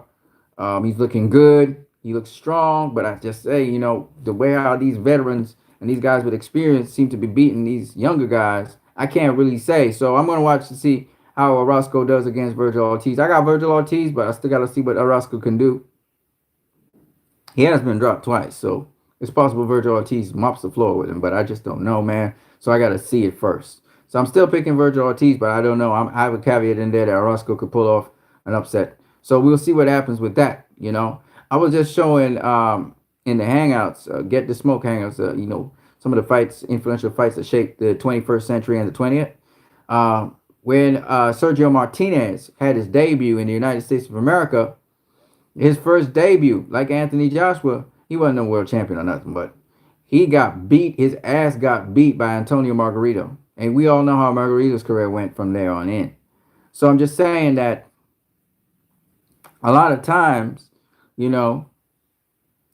He's looking good. He looks strong, but I just say, you know, the way how these veterans and these guys with experience seem to be beating these younger guys, I can't really say. So I'm going to watch to see how Orozco does against Virgil Ortiz. I got Virgil Ortiz, but I still got to see what Orozco can do. He has been dropped twice, so it's possible Virgil Ortiz mops the floor with him, but I just don't know, man. So I got to see it first. So I'm still picking Virgil Ortiz, but I don't know. I have a caveat in there that Orozco could pull off an upset. So we'll see what happens with that, you know. I was just showing in the Hangouts, Get the Smoke Hangouts, you know, some of the fights, influential fights that shaped the 21st century and the 20th. When Sergio Martinez had his debut in the United States of America, his first debut, like Anthony Joshua, he wasn't no world champion or nothing, but he got beat. His ass got beat by Antonio Margarito. And we all know how Margarito's career went from there on in. So I'm just saying that a lot of times, you know,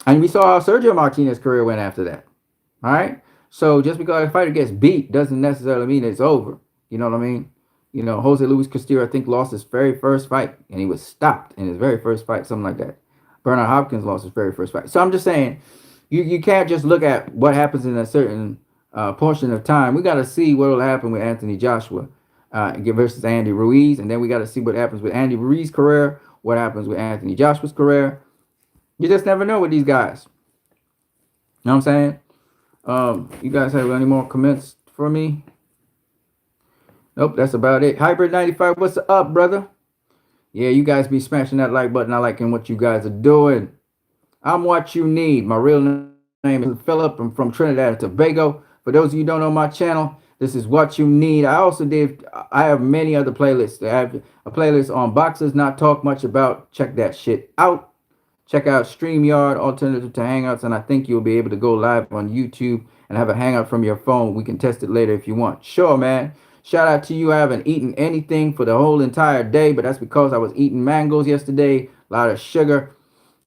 and we saw how Sergio Martinez's career went after that. All right. So just because a fighter gets beat doesn't necessarily mean it's over. You know what I mean? You know, Jose Luis Castillo, I think, lost his very first fight, and he was stopped in his very first fight, something like that. Bernard Hopkins lost his very first fight. So I'm just saying, you can't just look at what happens in a certain portion of time. We got to see what will happen with Anthony Joshua versus Andy Ruiz, and then we got to see what happens with Andy Ruiz's career, what happens with Anthony Joshua's career. You just never know with these guys. You know what I'm saying? You guys have any more comments for me? Nope, that's about it. Hybrid 95, what's up, brother? Yeah, you guys be smashing that like button. I liking what you guys are doing. I'm what you need. My real name is Philip. I'm from Trinidad and Tobago. For those of you who don't know my channel, this is what you need. I have many other playlists. I have a playlist on boxes, not talk much about. Check that shit out. Check out StreamYard, alternative to Hangouts, and I think you'll be able to go live on YouTube and have a Hangout from your phone. We can test it later if you want. Sure, man. Shout out to you. I haven't eaten anything for the whole entire day, but that's because I was eating mangoes yesterday. A lot of sugar.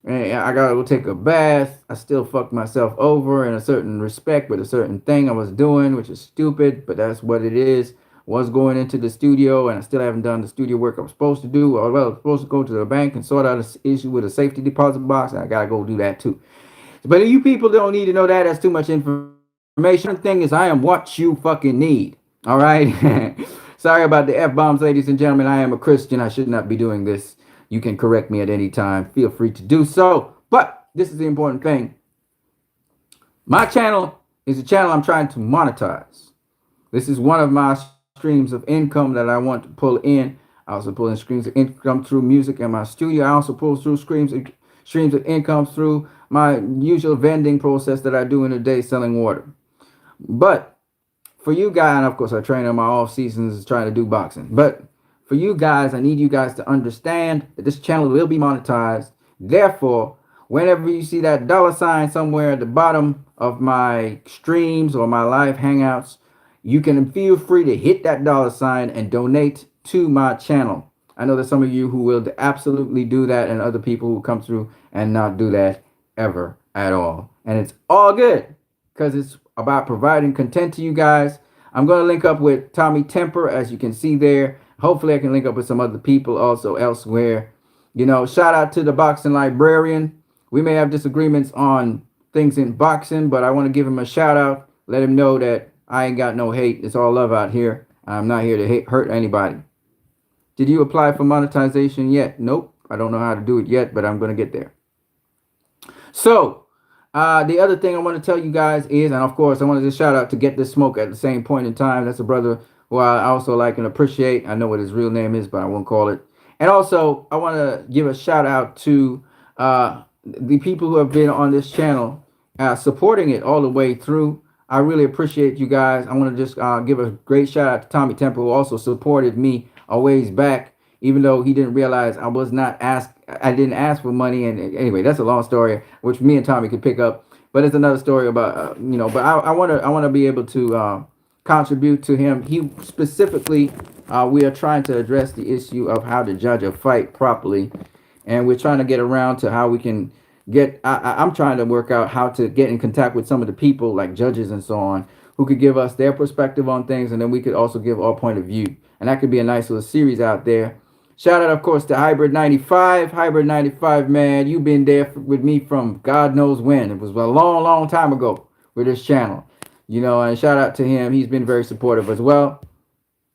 And I gotta go take a bath. I still fucked myself over in a certain respect with a certain thing I was doing, which is stupid, but that's what it is. Was going into the studio, and I still haven't done the studio work I'm supposed to do. Well, I'm supposed to go to the bank and sort out an issue with a safety deposit box, and I gotta go do that too. But you people don't need to know that. That's too much information. The thing is, I am what you fucking need. All right. Sorry about the F-bombs, ladies and gentlemen. I am a Christian. I should not be doing this. You can correct me at any time. Feel free to do so. But this is the important thing. My channel is a channel I'm trying to monetize. This is one of my streams of income that I want to pull in. I also pull in streams of income through music in my studio. I also pull through streams of income through my usual vending process that I do in a day selling water. But for you guys, and of course I train in my off seasons trying to do boxing. But for you guys, I need you guys to understand that this channel will be monetized. Therefore, whenever you see that $sign somewhere at the bottom of my streams or my live hangouts, you can feel free to hit that $sign and donate to my channel. I know there's some of you who will absolutely do that, and other people who come through and not do that ever at all. And it's all good because it's about providing content to you guys. I'm going to link up with Tommy Temper, as you can see there. Hopefully I can link up with some other people also elsewhere. You know, shout out to the Boxing Librarian. We may have disagreements on
things in boxing, but I want to give him a shout out. Let him know that I ain't got no hate. It's all love out here. I'm not here to hurt anybody. Did you apply for monetization yet? Nope. I don't know how to do it yet, but I'm going to get there. So, the other thing I want to tell you guys is, and of course, I wanted to shout out to Get This Smoke at the same point in time. That's a brother who I also like and appreciate. I know what his real name is, but I won't call it. And also, I want to give a shout out to the people who have been on this channel supporting it all the way through. I really appreciate you guys. I want to just give a great shout out to Tommy Temple, who also supported me a ways back, even though he didn't realize I was not asked. I didn't ask for money. And anyway, that's a long story, which me and Tommy could pick up. But it's another story about But I want to be able to contribute to him. He specifically, we are trying to address the issue of how to judge a fight properly, and we're trying to get around to how we can get. I'm trying to work out how to get in contact with some of the people like judges and so on who could give us their perspective on things, and then we could also give our point of view, and that could be a nice little series out there. Shout out, of course, to Hybrid 95. Hybrid 95, man, you've been there with me from God knows when. It was a long, long time ago with this channel. And shout out to him. He's been very supportive as well.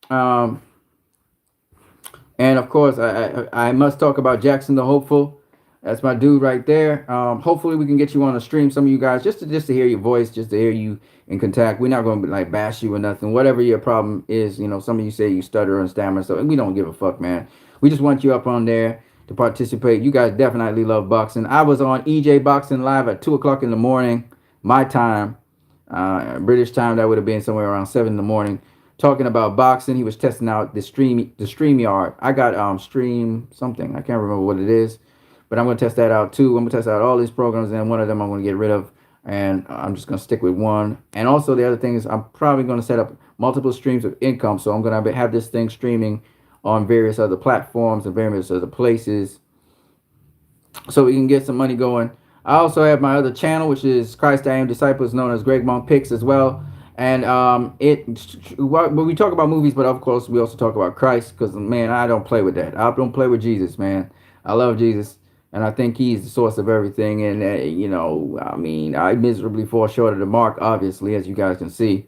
Um, and of course, I must talk about Jackson the Hopeful. That's my dude right there. Hopefully, we can get you on a stream, some of you guys, just to hear your voice, just to hear you in contact. We're not going to like bash you or nothing. Whatever your problem is, some of you say you stutter and stammer, so we don't give a fuck, man. We just want you up on there to participate. You guys definitely love boxing. I was on EJ Boxing Live at 2 o'clock in the morning, my time, British time. That would have been somewhere around 7 in the morning. Talking about boxing. He was testing out the StreamYard. I got Stream something. I can't remember what it is, but I'm gonna test that out too. I'm gonna test out all these programs, and one of them I'm gonna get rid of, and I'm just gonna stick with one. And also the other thing is I'm probably gonna set up multiple streams of income. So I'm gonna have this thing streaming on various other platforms and various other places, so we can get some money going. I also have my other channel, which is Christ I Am Disciples, known as Greg Monk Picks as well. And when we talk about movies, but of course we also talk about Christ, because man, I don't play with that. I don't play with Jesus, man. I love Jesus, and I think He's the source of everything. And I miserably fall short of the mark, obviously, as you guys can see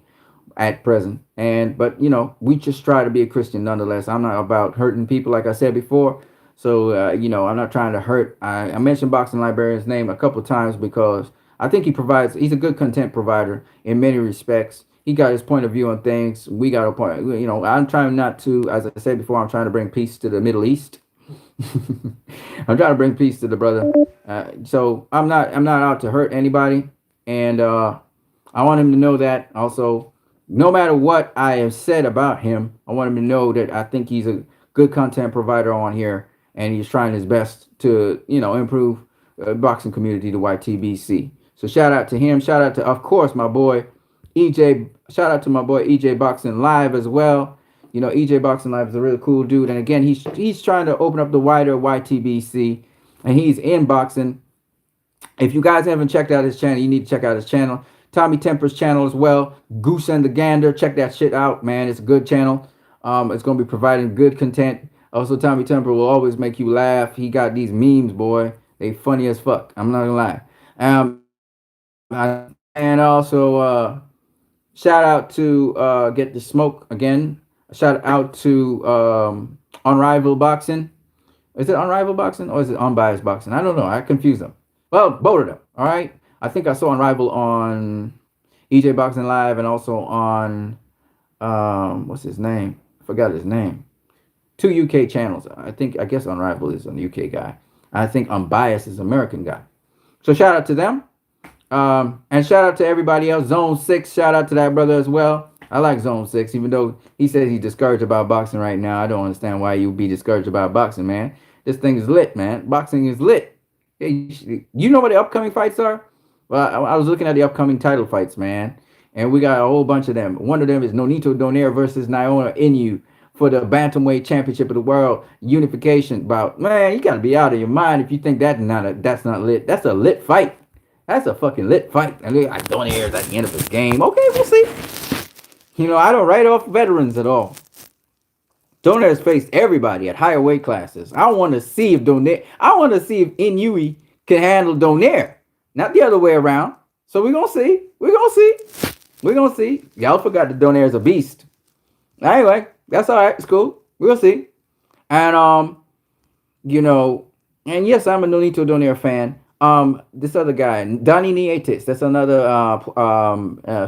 at present. But we just try to be a Christian nonetheless. I'm not about hurting people, like I said before. So I'm not trying to hurt. I mentioned Boxing Librarian's name a couple of times because I think he's a good content provider in many respects. He got his point of view on things. We got a point. I'm trying not to, as I said before, I'm trying to bring peace to the Middle East. I'm trying to bring peace to the brother. So I'm not out to hurt anybody, and I want him to know that also. No matter what I have said about him, I want him to know that I think he's a good content provider on here, and he's trying his best to, improve boxing community to YTBC. So shout out to him. Shout out to, of course, my boy EJ. Shout out to my boy EJ Boxing Live as well. EJ Boxing Live is a really cool dude, and again, he's trying to open up the wider YTBC, and he's in boxing. If you guys haven't checked out his channel, you need to check out his channel. Tommy Temper's channel as well. Goose and the Gander. Check that shit out, man. It's a good channel. It's going to be providing good content. Also, Tommy Temper will always make you laugh. He got these memes, boy. They funny as fuck. I'm not going to lie. And also, shout out to Get the Smoke again. Shout out to Unrivaled Boxing. Is it Unrivaled Boxing or is it Unbiased Boxing? I don't know. I confuse them. Well, both of them. All right. I think I saw Unrivaled on EJ Boxing Live and also on what's his name? I forgot his name. 2 UK channels. I guess Unrivaled is an UK guy. I think Unbiased is an American guy. So shout out to them. And shout out to everybody else. Zone 6, shout out to that brother as well. I like Zone 6, even though he says he's discouraged about boxing right now. I don't understand why you'd be discouraged about boxing, man. This thing is lit, man. Boxing is lit. You know what the upcoming fights are? Well, I was looking at the upcoming title fights, man. And we got a whole bunch of them. One of them is Nonito Donaire versus Naona Inoue for the Bantamweight Championship of the World unification bout. Man, you got to be out of your mind if you think that's not lit. That's a lit fight. That's a fucking lit fight. And Donaire is at the end of his game. Okay, we'll see. I don't write off veterans at all. Donaire's faced everybody at higher weight classes. I want to see if Inoue can handle Donaire. not the other way around. So we're gonna see. We're gonna see. We're gonna see. Y'all forgot the Donaire is a beast. Anyway, that's all right. It's cool. We'll see. And you know, and yes, I'm a Nonito Donaire fan. This other guy, Donnie Nietes, that's another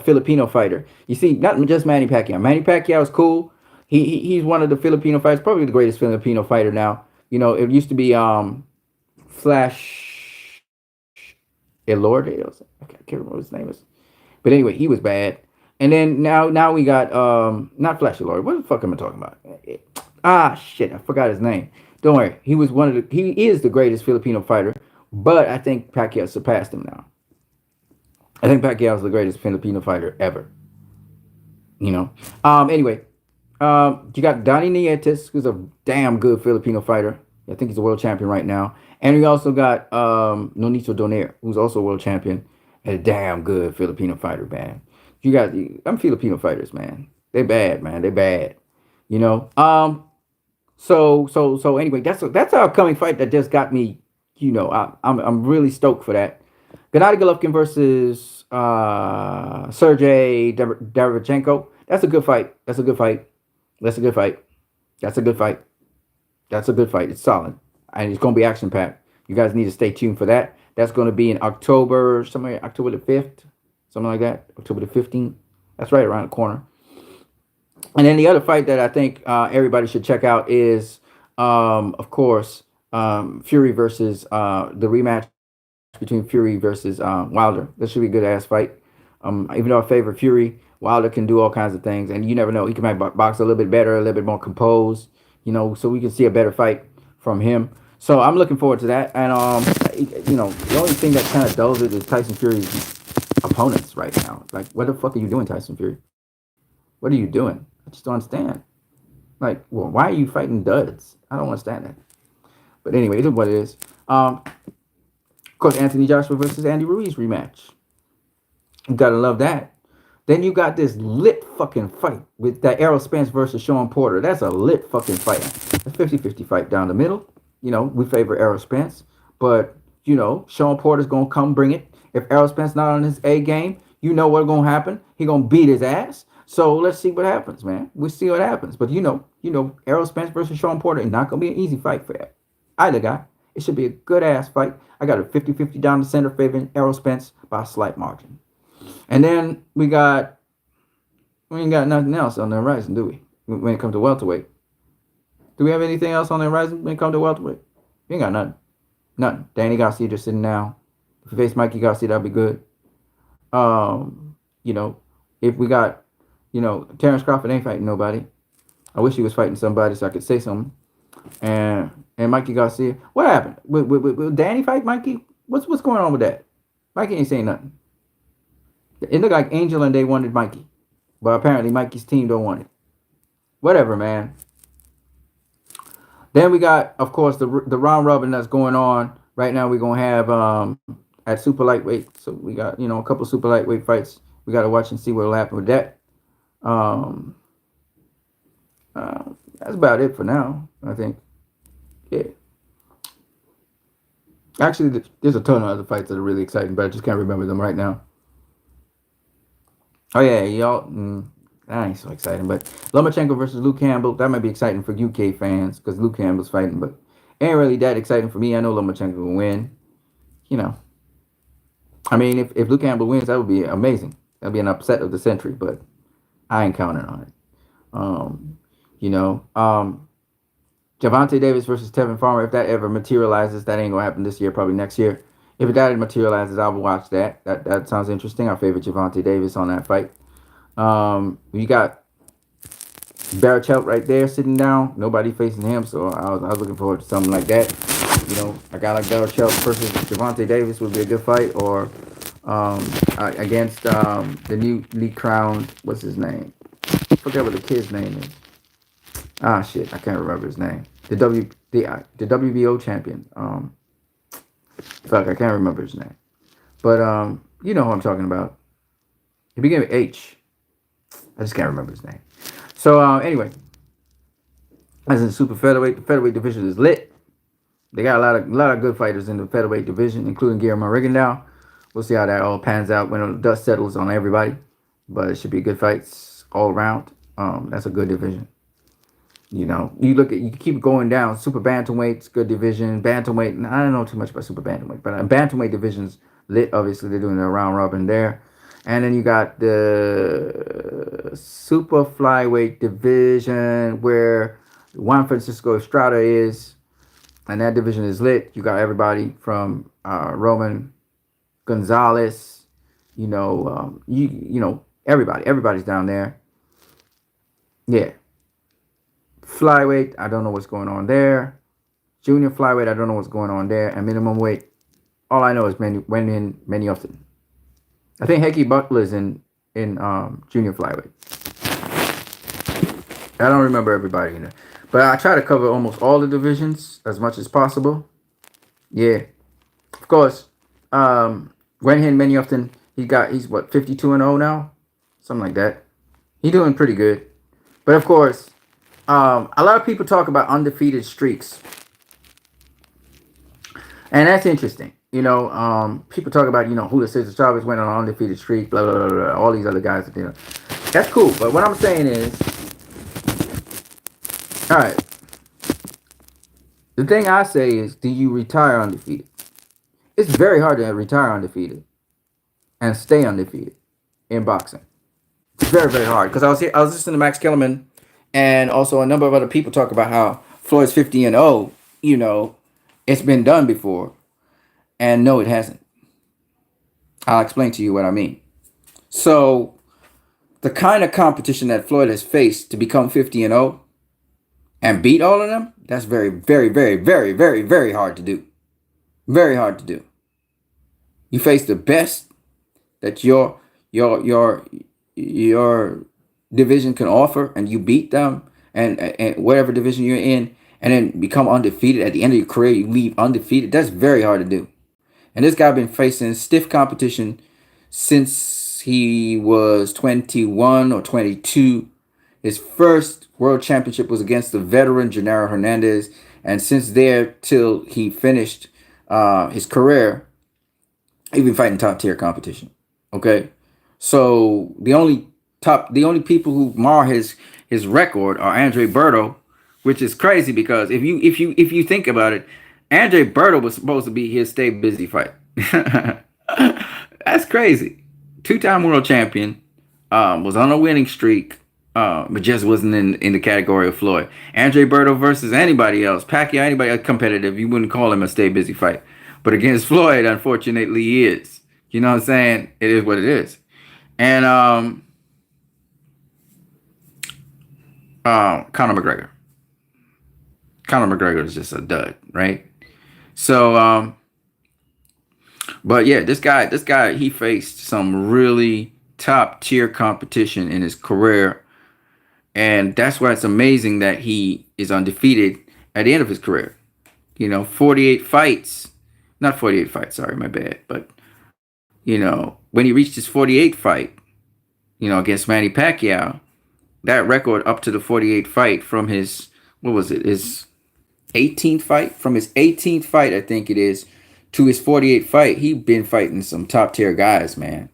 Filipino fighter. You see, not just Manny Pacquiao. Manny Pacquiao is cool. He's one of the Filipino fighters, probably the greatest Filipino fighter now. You know, it used to be Flash Elorde. I can't remember what his name is. But anyway, he was bad. And then now we got not Flash Elorde. What the fuck am I talking about? Ah shit, I forgot his name. Don't worry. He is the greatest Filipino fighter, but I think Pacquiao surpassed him now. I think Pacquiao is the greatest Filipino fighter ever. You know. Anyway, you got Donnie Nietes, who's a damn good Filipino fighter. I think he's a world champion right now. And we also got Nonito Donaire, who's also a world champion and a damn good Filipino fighter, man. You got I'm Filipino fighters, man. They bad, man. They bad. You know. So anyway, that's our upcoming fight that just got me. You know, I'm really stoked for that. Gennady Golovkin versus Sergey Derevchenko. That's a good fight. That's a good fight. That's a good fight. That's a good fight. That's a good fight. It's solid. And it's going to be action packed. You guys need to stay tuned for that. That's going to be in October, somewhere October the 5th, something like that. October the 15th. That's right around the corner. And then the other fight that I think everybody should check out is, of course, Fury versus the rematch between Fury versus Wilder. This should be a good ass fight. Even though I favor Fury, Wilder can do all kinds of things, and you never know. He can make box a little bit better, a little bit more composed. You know, so we can see a better fight from him. So I'm looking forward to that. And you know, the only thing that kind of dulls it is Tyson Fury's opponents right now. Like, what the fuck are you doing, Tyson Fury? What are you doing? I just don't understand. Like, well, why are you fighting duds? I don't understand that. But anyway, it is what it is. Of course, Anthony Joshua versus Andy Ruiz rematch. You gotta love that. Then you got this lit fucking fight with that Errol Spence versus Sean Porter. That's a lit fucking fight. A 50-50 fight down the middle. You know, we favor Errol Spence. But, you know, Sean Porter's going to come bring it. If Errol Spence not on his A game, you know what's going to happen. He going to beat his ass. So let's see what happens, man. We'll see what happens. But, you know, Errol Spence versus Sean Porter is not going to be an easy fight for either guy. It should be a good-ass fight. I got a 50-50 down the center favoring Errol Spence by a slight margin. And then we ain't got nothing else on the horizon, do we? When it comes to welterweight. Do we have anything else on the horizon when it comes to welterweight? We ain't got nothing. Nothing. Danny Garcia just sitting down. If you face Mikey Garcia, that'd be good. You know, if we got, you know, Terrence Crawford ain't fighting nobody. I wish he was fighting somebody so I could say something. And Mikey Garcia, what happened? Will Danny fight Mikey? What's going on with that? Mikey ain't saying nothing. It looked like Angel and they wanted Mikey. But apparently Mikey's team don't want it. Whatever, man. Then we got, of course, the round robin that's going on. Right now we're going to have at super lightweight. So we got, you know, a couple super lightweight fights. We got to watch and see what will happen with that. That's about it for now, I think. Yeah. Actually, there's a ton of other fights that are really exciting, but I just can't remember them right now. Oh, yeah, y'all. That ain't so exciting, but Lomachenko versus Luke Campbell, that might be exciting for UK fans because Luke Campbell's fighting, but ain't really that exciting for me. I know Lomachenko will win. You know. I mean, if Luke Campbell wins, that would be amazing. That would be an upset of the century, but I ain't counting on it. You know, Gervonta Davis versus Tevin Farmer, if that ever materializes, that ain't going to happen this year, probably next year. If that materializes, I will watch that. That sounds interesting. I favor Gervonta Davis on that fight. You got Barachelt right there sitting down. Nobody facing him, so I was looking forward to something like that. You know, a guy like Barachelt versus Gervonta Davis would be a good fight, or against the newly crowned, what's his name? I forget what the kid's name is. Ah, shit, I can't remember his name. The WBO champion. Fuck, I can't remember his name. But you know who I'm talking about. He began with H. I just can't remember his name. So anyway, as in super featherweight, the featherweight division is lit. They got a lot of good fighters in the featherweight division, including Guillermo Rigondeaux. We'll see how that all pans out when the dust settles on everybody. But it should be good fights all around. That's a good division. You know, you keep going down. Super bantamweight's good division. Bantamweight, I don't know too much about super bantamweight, but bantamweight division's lit. Obviously, they're doing the round robin there. And then you got the super flyweight division where Juan Francisco Estrada is, and that division is lit. You got everybody from Roman Gonzalez, everybody's down there. Yeah. Flyweight, I don't know what's going on there. Junior flyweight, I don't know what's going on there. And minimum weight, all I know is many often. I think Hecky Butler's in junior flyweight. I don't remember everybody in there, but I try to cover almost all the divisions as much as possible. Yeah, of course. Wenhin many often he's what 52-0 now, something like that. He's doing pretty good, but of course. A lot of people talk about undefeated streaks, and that's interesting. People talk about Julio Cesar Chavez went on an undefeated streak, blah blah blah blah. All these other guys, that's cool. But what I'm saying is, all right. The thing I say is, do you retire undefeated? It's very hard to retire undefeated and stay undefeated in boxing. It's very very hard because I was listening to Max Kellerman. And also a number of other people talk about how Floyd's 50-0, it's been done before. And no, it hasn't. I'll explain to you what I mean. So the kind of competition that Floyd has faced to become 50-0 and beat all of them, that's very, very, very, very, very, very hard to do. Very hard to do. You face the best that your division can offer, and you beat them, and whatever division you're in, and then become undefeated at the end of your career. You leave undefeated. That's very hard to do. And this guy been facing stiff competition since he was 21 or 22. His first world championship was against the veteran Gennaro Hernandez, and since there till he finished his career, he's been fighting top tier competition. Okay, so the only people who mar his record are Andre Berto, which is crazy because if you think about it, Andre Berto was supposed to be his stay busy fight. That's crazy. 2-time world champion, was on a winning streak, but just wasn't in the category of Floyd. Andre Berto versus anybody else, Pacquiao, anybody competitive, you wouldn't call him a stay busy fight. But against Floyd, unfortunately, he is. You know what I'm saying? It is what it is. And Conor McGregor. Conor McGregor is just a dud, right? So, but yeah, this guy, he faced some really top tier competition in his career, and that's why it's amazing that he is undefeated at the end of his career. 48 fights, not 48 fights. Sorry, my bad. But when he reached his 48th fight, against Manny Pacquiao. That record up to the 48th fight from his, his 18th fight? From his 18th fight, I think it is, to his 48th fight, he been fighting some top tier guys, man.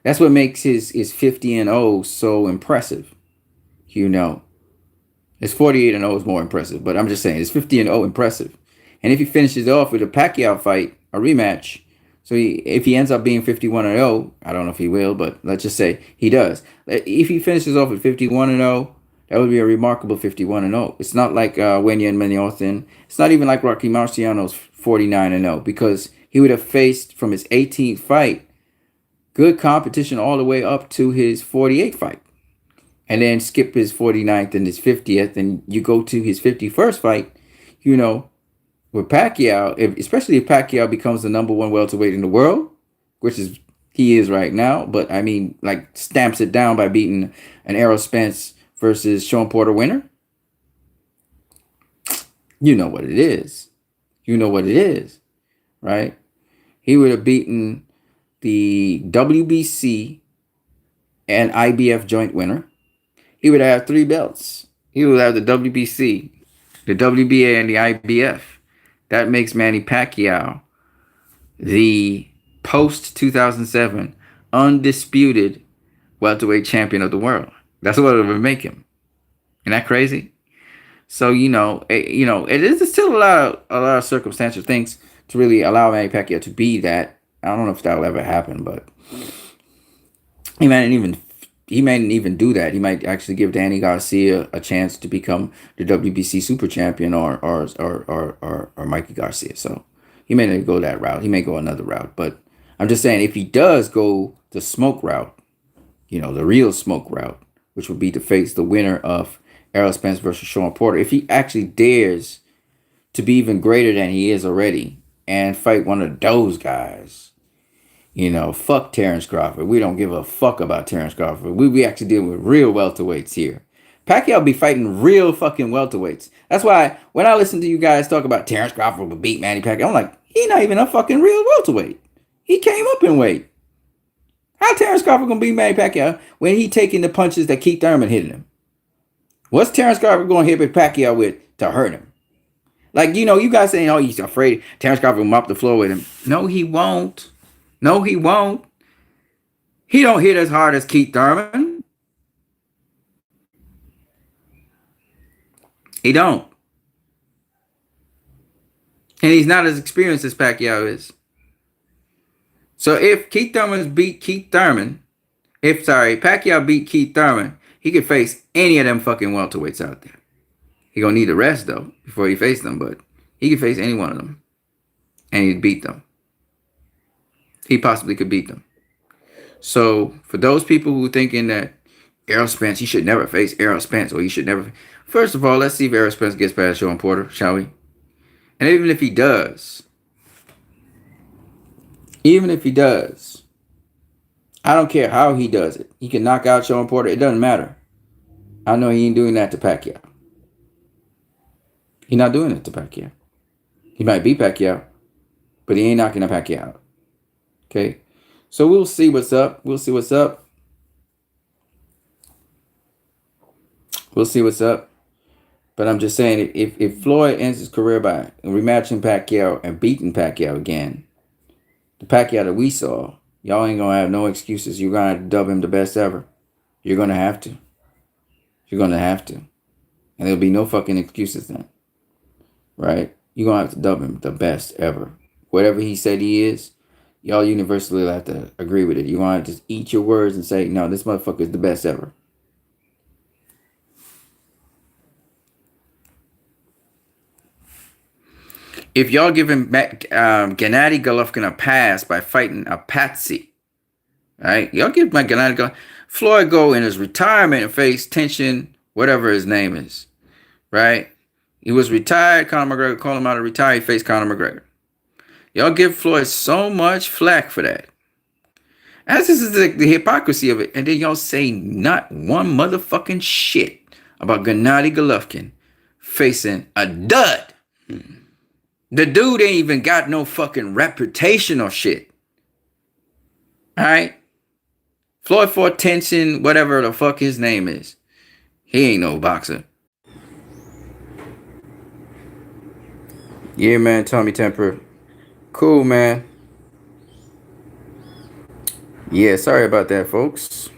That's what makes his 50-0 so impressive. His 48-0 is more impressive, but I'm just saying, his 50-0 impressive. And if he finishes off with a Pacquiao fight, a rematch, so if he ends up being 51-0, I don't know if he will, but let's just say he does. If he finishes off at 51-0, that would be a remarkable 51-0. It's not like Wenyan Menothin. It's not even like Rocky Marciano's 49-0, because he would have faced from his 18th fight good competition all the way up to his 48th fight, and then skip his 49th and his 50th, and you go to his 51st fight. With Pacquiao, especially if Pacquiao becomes the number one welterweight in the world, which he is right now, but I mean, like, stamps it down by beating an Errol Spence versus Sean Porter winner. You know what it is. Right? He would have beaten the WBC and IBF joint winner. He would have 3 belts. He would have the WBC, the WBA, and the IBF. That makes Manny Pacquiao the
post 2007 undisputed welterweight champion of the world. That's what it would make him. Isn't that crazy? So it is still a lot of circumstantial things to really allow Manny Pacquiao to be that. I don't know if that will ever happen, but he might even do that. He might actually give Danny Garcia a chance to become the WBC Super Champion, or Mikey Garcia. So he may not go that route. He may go another route. But I'm just saying, if he does go the smoke route, the real smoke route, which would be to face the winner of Errol Spence versus Sean Porter, if he actually dares to be even greater than he is already and fight one of those guys, fuck Terrence Crawford. We don't give a fuck about Terrence Crawford. We actually dealing with real welterweights here. Pacquiao be fighting real fucking welterweights. That's why when I listen to you guys talk about Terrence Crawford will beat Manny Pacquiao, I'm like, he not even a fucking real welterweight. He came up in weight. How Terrence Crawford gonna beat Manny Pacquiao when he taking the punches that Keith Thurman hitting him? What's Terrence Crawford gonna hit Pacquiao with to hurt him? Like, you guys saying, oh, he's afraid Terrence Crawford will mop the floor with him. No, he won't. No, he won't. He don't hit as hard as Keith Thurman. He don't. And he's not as experienced as Pacquiao is. So if Pacquiao beat Keith Thurman, he could face any of them fucking welterweights out there. He gonna need the rest though before he face them, but he could face any one of them, and he'd beat them. He possibly could beat them. So for those people who are thinking that Errol Spence, he should never face Errol Spence, or he should never. First of all, let's see if Errol Spence gets past Sean Porter, shall we? And even if he does, I don't care how he does it. He can knock out Sean Porter. It doesn't matter. I know he ain't doing that to Pacquiao. He's not doing it to Pacquiao. He might beat Pacquiao, but he ain't knocking a Pacquiao out. Okay? So we'll see what's up. We'll see what's up. But I'm just saying, if Floyd ends his career by rematching Pacquiao and beating Pacquiao again, the Pacquiao that we saw, y'all ain't gonna have no excuses. You're gonna have to dub him the best ever. You're gonna have to. And there'll be no fucking excuses then. Right? You're gonna have to dub him the best ever. Whatever he said he is, y'all universally have to agree with it. You're gonna have to just eat your words and say, no, this motherfucker is the best ever. If y'all giving Gennady Golovkin a pass by fighting a patsy, right? Y'all give my Gennady Golovkin. Floyd go in his retirement and face Tension, whatever his name is, right? He was retired. Conor McGregor called him out of retire. He faced Conor McGregor. Y'all give Floyd so much flack for that. As this is the hypocrisy of it. And then y'all say not one motherfucking shit about Gennady Golovkin facing a dud. The dude ain't even got no fucking reputation or shit. Alright? Floyd fought Tension, whatever the fuck his name is. He ain't no boxer. Yeah, man, Tommy Temper. Cool, man. Yeah, sorry about that, folks.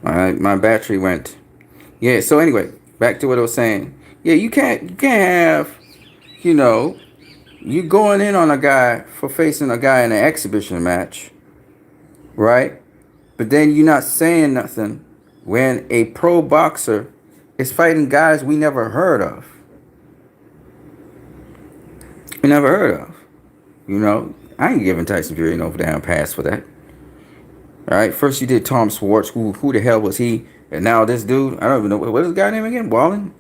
My battery went. Yeah, so anyway, back to what I was saying. Yeah, you can't have, you going in on a guy for facing a guy in an exhibition match, right? But then you're not saying nothing when a pro boxer is fighting guys we never heard of. I ain't giving Tyson Fury no damn pass for that. All right, first you did Tom Schwartz. Who the hell was he? And now this dude, I don't even know. What is the guy name again? Wallen?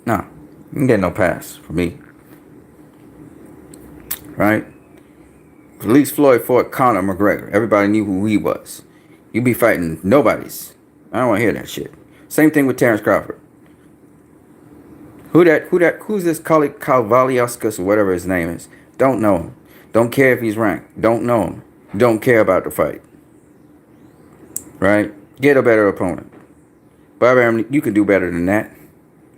Nah, you can get no pass for me. Right? At least Floyd fought Conor McGregor. Everybody knew who he was. You be fighting nobodies. I don't want to hear that shit. Same thing with Terrence Crawford. Who's this Kalvaliauskas or whatever his name is? Don't know him. Don't care if he's ranked. Don't know him. Don't care about the fight. Right? Get a better opponent. Bobby Arum, you can do better than that.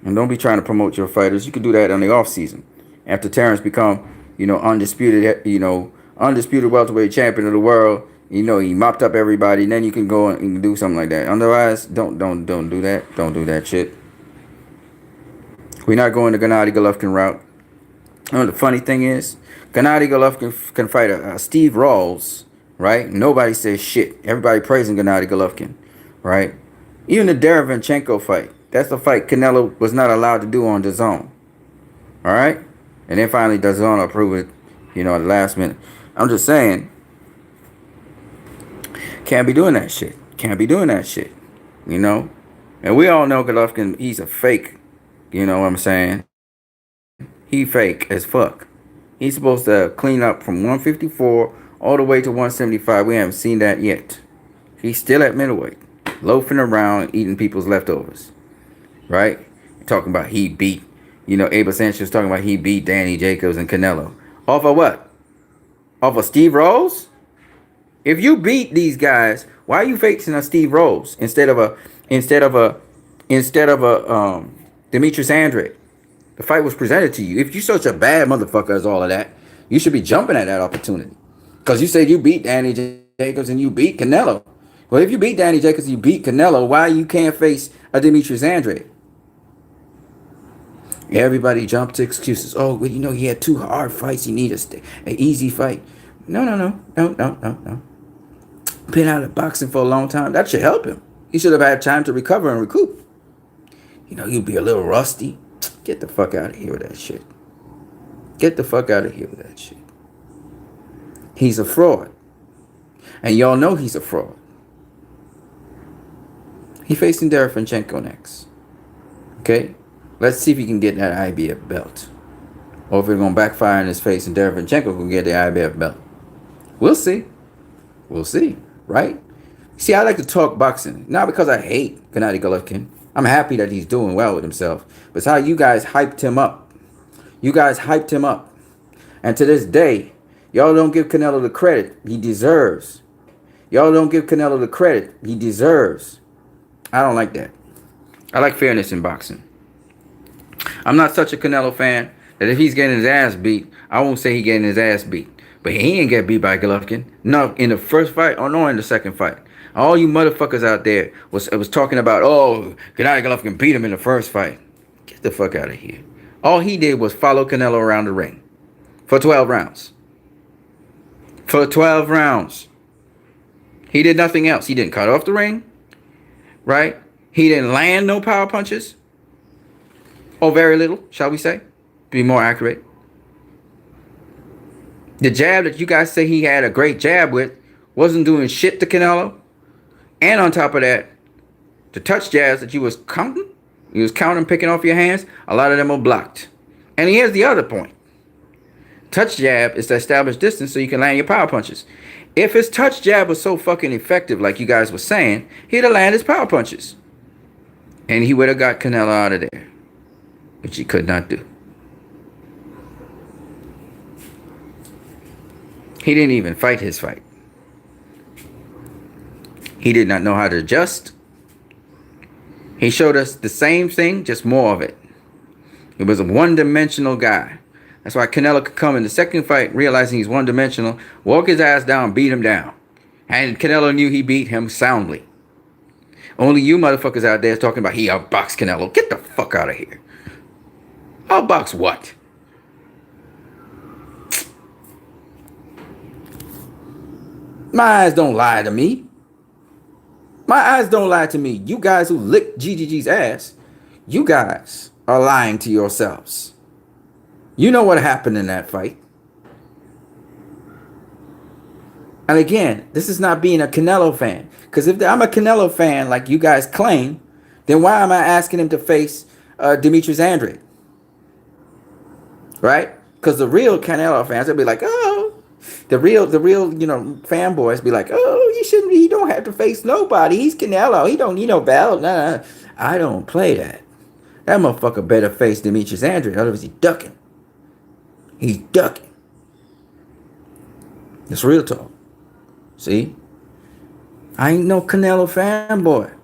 And don't be trying to promote your fighters. You can do that on the off season. After Terrence become undisputed, undisputed welterweight champion of the world. He mopped up everybody. And then you can go and do something like that. Otherwise, don't do that. Don't do that shit. We're not going the Gennady Golovkin route. The funny thing is, Gennady Golovkin can fight a Steve Rawls, right? Nobody says shit. Everybody praising Gennady Golovkin, right? Even the Derevyanchenko fight. That's a fight Canelo was not allowed to do on DAZN. All right? And then finally DAZN approved it, at the last minute. I'm just saying, can't be doing that shit. Can't be doing that shit. And we all know Golovkin, he's a fake. You know what I'm saying? He fake as fuck. He's supposed to clean up from 154 all the way to 175. We haven't seen that yet. He's still at middleweight, loafing around, eating people's leftovers. Right? Talking about he beat, Abel Sanchez talking about he beat Danny Jacobs and Canelo. Off of what? Off of Steve Rose? If you beat these guys, why are you facing a Steve Rose instead of a Demetrius Andrade? The fight was presented to you. If you're such a bad motherfucker as all of that, you should be jumping at that opportunity. Because you said you beat Danny Jacobs and you beat Canelo. Well, if you beat Danny Jacobs and you beat Canelo, why you can't face a Demetrius Andrade? Everybody jumped to excuses. Oh, well, he had 2 hard fights. He needed an easy fight. No. Been out of boxing for a long time. That should help him. He should have had time to recover and recoup. He'd be a little rusty. Get the fuck out of here with that shit. Get the fuck out of here with that shit. He's a fraud. And y'all know he's a fraud. He's facing Derevyanchenko next. Okay? Let's see if he can get that IBF belt. Or if it's going to backfire in his face and Derevyanchenko can get the IBF belt. We'll see. We'll see. Right? See, I like to talk boxing. Not because I hate Gennady Golovkin. I'm happy that he's doing well with himself. But it's how you guys hyped him up. You guys hyped him up. And to this day, y'all don't give Canelo the credit he deserves. Y'all don't give Canelo the credit he deserves. I don't like that. I like fairness in boxing. I'm not such a Canelo fan that if he's getting his ass beat, I won't say he's getting his ass beat. But he ain't get beat by Golovkin. No, in the first fight or no in the second fight. All you motherfuckers out there was talking about, oh, Gennady Golovkin beat him in the first fight. Get the fuck out of here. All he did was follow Canelo around the ring for 12 rounds. For 12 rounds. He did nothing else. He didn't cut off the ring, right? He didn't land no power punches. Or very little, shall we say? To be more accurate. The jab that you guys say he had a great jab with wasn't doing shit to Canelo. And on top of that, the touch jabs that you was counting, picking off your hands, a lot of them are blocked. And here's the other point. Touch jab is to establish distance so you can land your power punches. If his touch jab was so fucking effective like you guys were saying, he'd have landed his power punches. And he would have got Canelo out of there. Which he could not do. He didn't even fight his fight. He did not know how to adjust. He showed us the same thing, just more of it. He was a one-dimensional guy. That's why Canelo could come in the second fight, realizing he's one-dimensional, walk his ass down, beat him down. And Canelo knew he beat him soundly. Only you motherfuckers out there talking about he outboxed Canelo. Get the fuck out of here. Outbox what? My eyes don't lie to me. My eyes don't lie to me. You guys who licked GGG's ass, you guys are lying to yourselves. You know what happened in that fight. And again, this is not being a Canelo fan. Because if I'm a Canelo fan like you guys claim, then why am I asking him to face Demetrius Andrade? Right? Because the real Canelo fans will be like, oh, the real, fanboys be like, oh, he don't have to face nobody. He's Canelo. He don't need no belt. Nah. I don't play that. That motherfucker better face Demetrius Andrade. Otherwise he's ducking. He's ducking. It's real talk. See? I ain't no Canelo fanboy.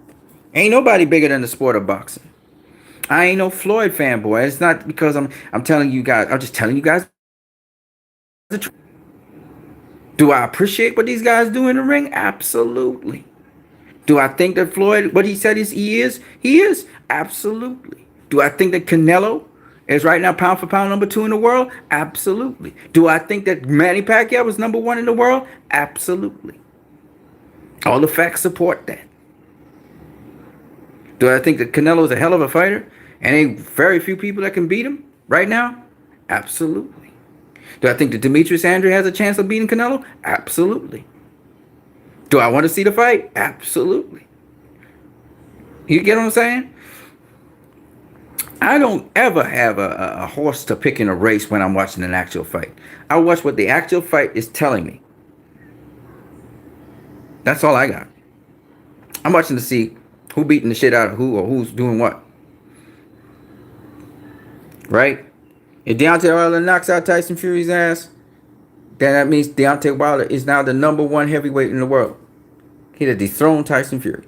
Ain't nobody bigger than the sport of boxing. I ain't no Floyd fanboy. It's not because I'm telling you guys. I'm just telling you guys Do I appreciate what these guys do in the ring? Absolutely. Do I think that Floyd, what he said he is? He is. Absolutely. Do I think that Canelo is right now pound for pound number 2 in the world? Absolutely. Do I think that Manny Pacquiao was number 1 in the world? Absolutely. All the facts support that. Do I think that Canelo is a hell of a fighter and ain't very few people that can beat him right now? Absolutely. Do I think that Demetrius Andrew has a chance of beating Canelo? Absolutely. Do I want to see the fight? Absolutely. You get what I'm saying? I don't ever have a horse to pick in a race when I'm watching an actual fight. I watch what the actual fight is telling me. That's all I got. I'm watching to see who beating the shit out of who or who's doing what. Right? If Deontay Wilder knocks out Tyson Fury's ass, then that means Deontay Wilder is now the number 1 heavyweight in the world. He'd have dethroned Tyson Fury.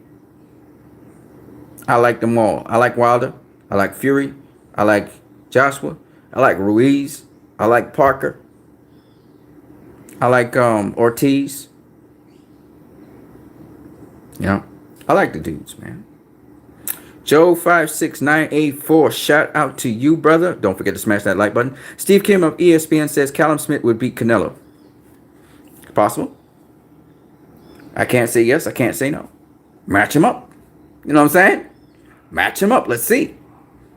I like them all. I like Wilder. I like Fury. I like Joshua. I like Ruiz. I like Parker. I like Ortiz. Yeah. I like the dudes, man. Joe56984, shout out to you, brother. Don't forget to smash that like button. Steve Kim of ESPN says Callum Smith would beat Canelo. Possible. I can't say yes. I can't say no. Match him up. You know what I'm saying? Match him up. Let's see. You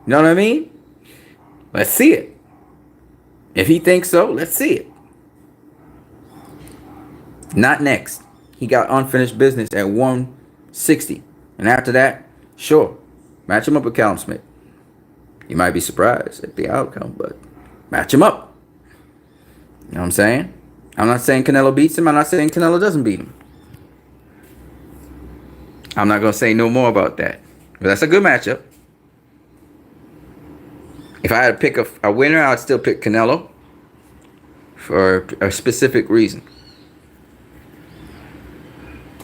know what I mean? Let's see it. If he thinks so, let's see it. Not next. He got unfinished business at 160. And after that, sure. Match him up with Callum Smith. You might be surprised at the outcome, but match him up. You know what I'm saying? I'm not saying Canelo beats him. I'm not saying Canelo doesn't beat him. I'm not going to say no more about that. But that's a good matchup. If I had to pick a winner, I would still pick Canelo for a specific reason.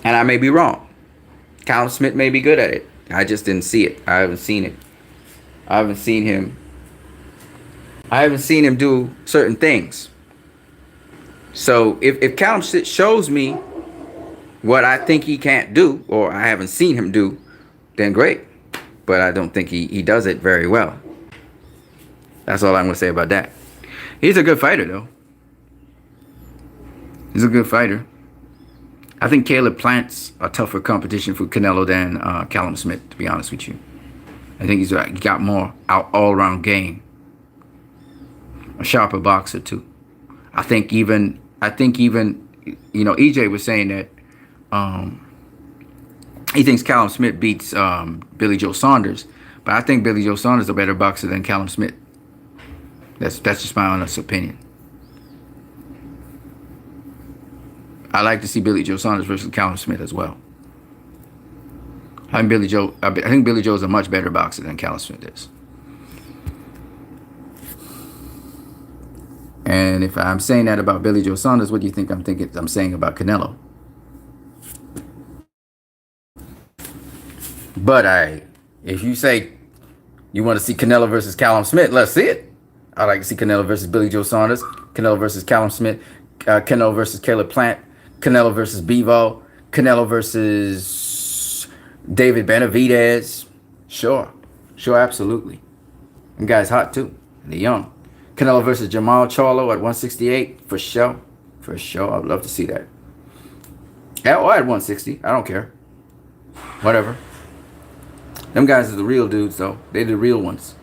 And I may be wrong. Callum Smith may be good at it. I just didn't see it. I haven't seen it. I haven't seen him do certain things. So if Callum Smith shows me what I think he can't do, or I haven't seen him do, then great. But I don't think he does it very well. That's all I'm going to say about that. He's a good fighter, though. He's a good fighter. I think Caleb Plant's a tougher competition for Canelo than Callum Smith, to be honest with you. I think he got more all-around game. A sharper boxer, too. I think even EJ was saying that he thinks Callum Smith beats Billy Joe Saunders, but I think Billy Joe Saunders is a better boxer than Callum Smith. That's just my honest opinion. I like to see Billy Joe Saunders versus Callum Smith as well. I think Billy Joe is a much better boxer than Callum Smith is. And if I'm saying that about Billy Joe Saunders, what do you think I'm saying about Canelo? But if you say you want to see Canelo versus Callum Smith, let's see it. I like to see Canelo versus Billy Joe Saunders, Canelo versus Callum Smith, Canelo versus Caleb Plant, Canelo versus Bivol, Canelo versus David Benavidez. Sure, absolutely. Them guys hot too. They're young. Canelo versus Jamal Charlo at 168, for sure. I'd love to see that. Or at 160, I don't care. Whatever. Them guys are the real dudes, though. They're the real ones.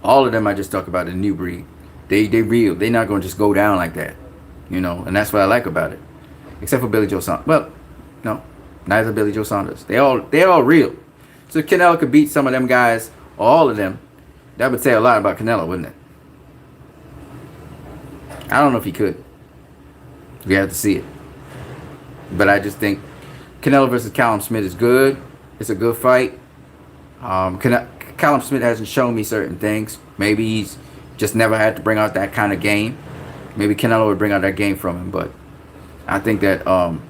All of them I just talk about the new breed. They real. They're not going to just go down like that. You know, and that's what I like about it. Except for Billy Joe Saunders. Well, no. Neither Billy Joe Saunders. They're all real. So if Canelo could beat some of them guys, or all of them, that would say a lot about Canelo, wouldn't it? I don't know if he could. We have to see it. But I just think Canelo versus Callum Smith is good. It's a good fight. Callum Smith hasn't shown me certain things. Maybe he's just never had to bring out that kind of game. Maybe Canelo would bring out that game from him. But I think that, Canelo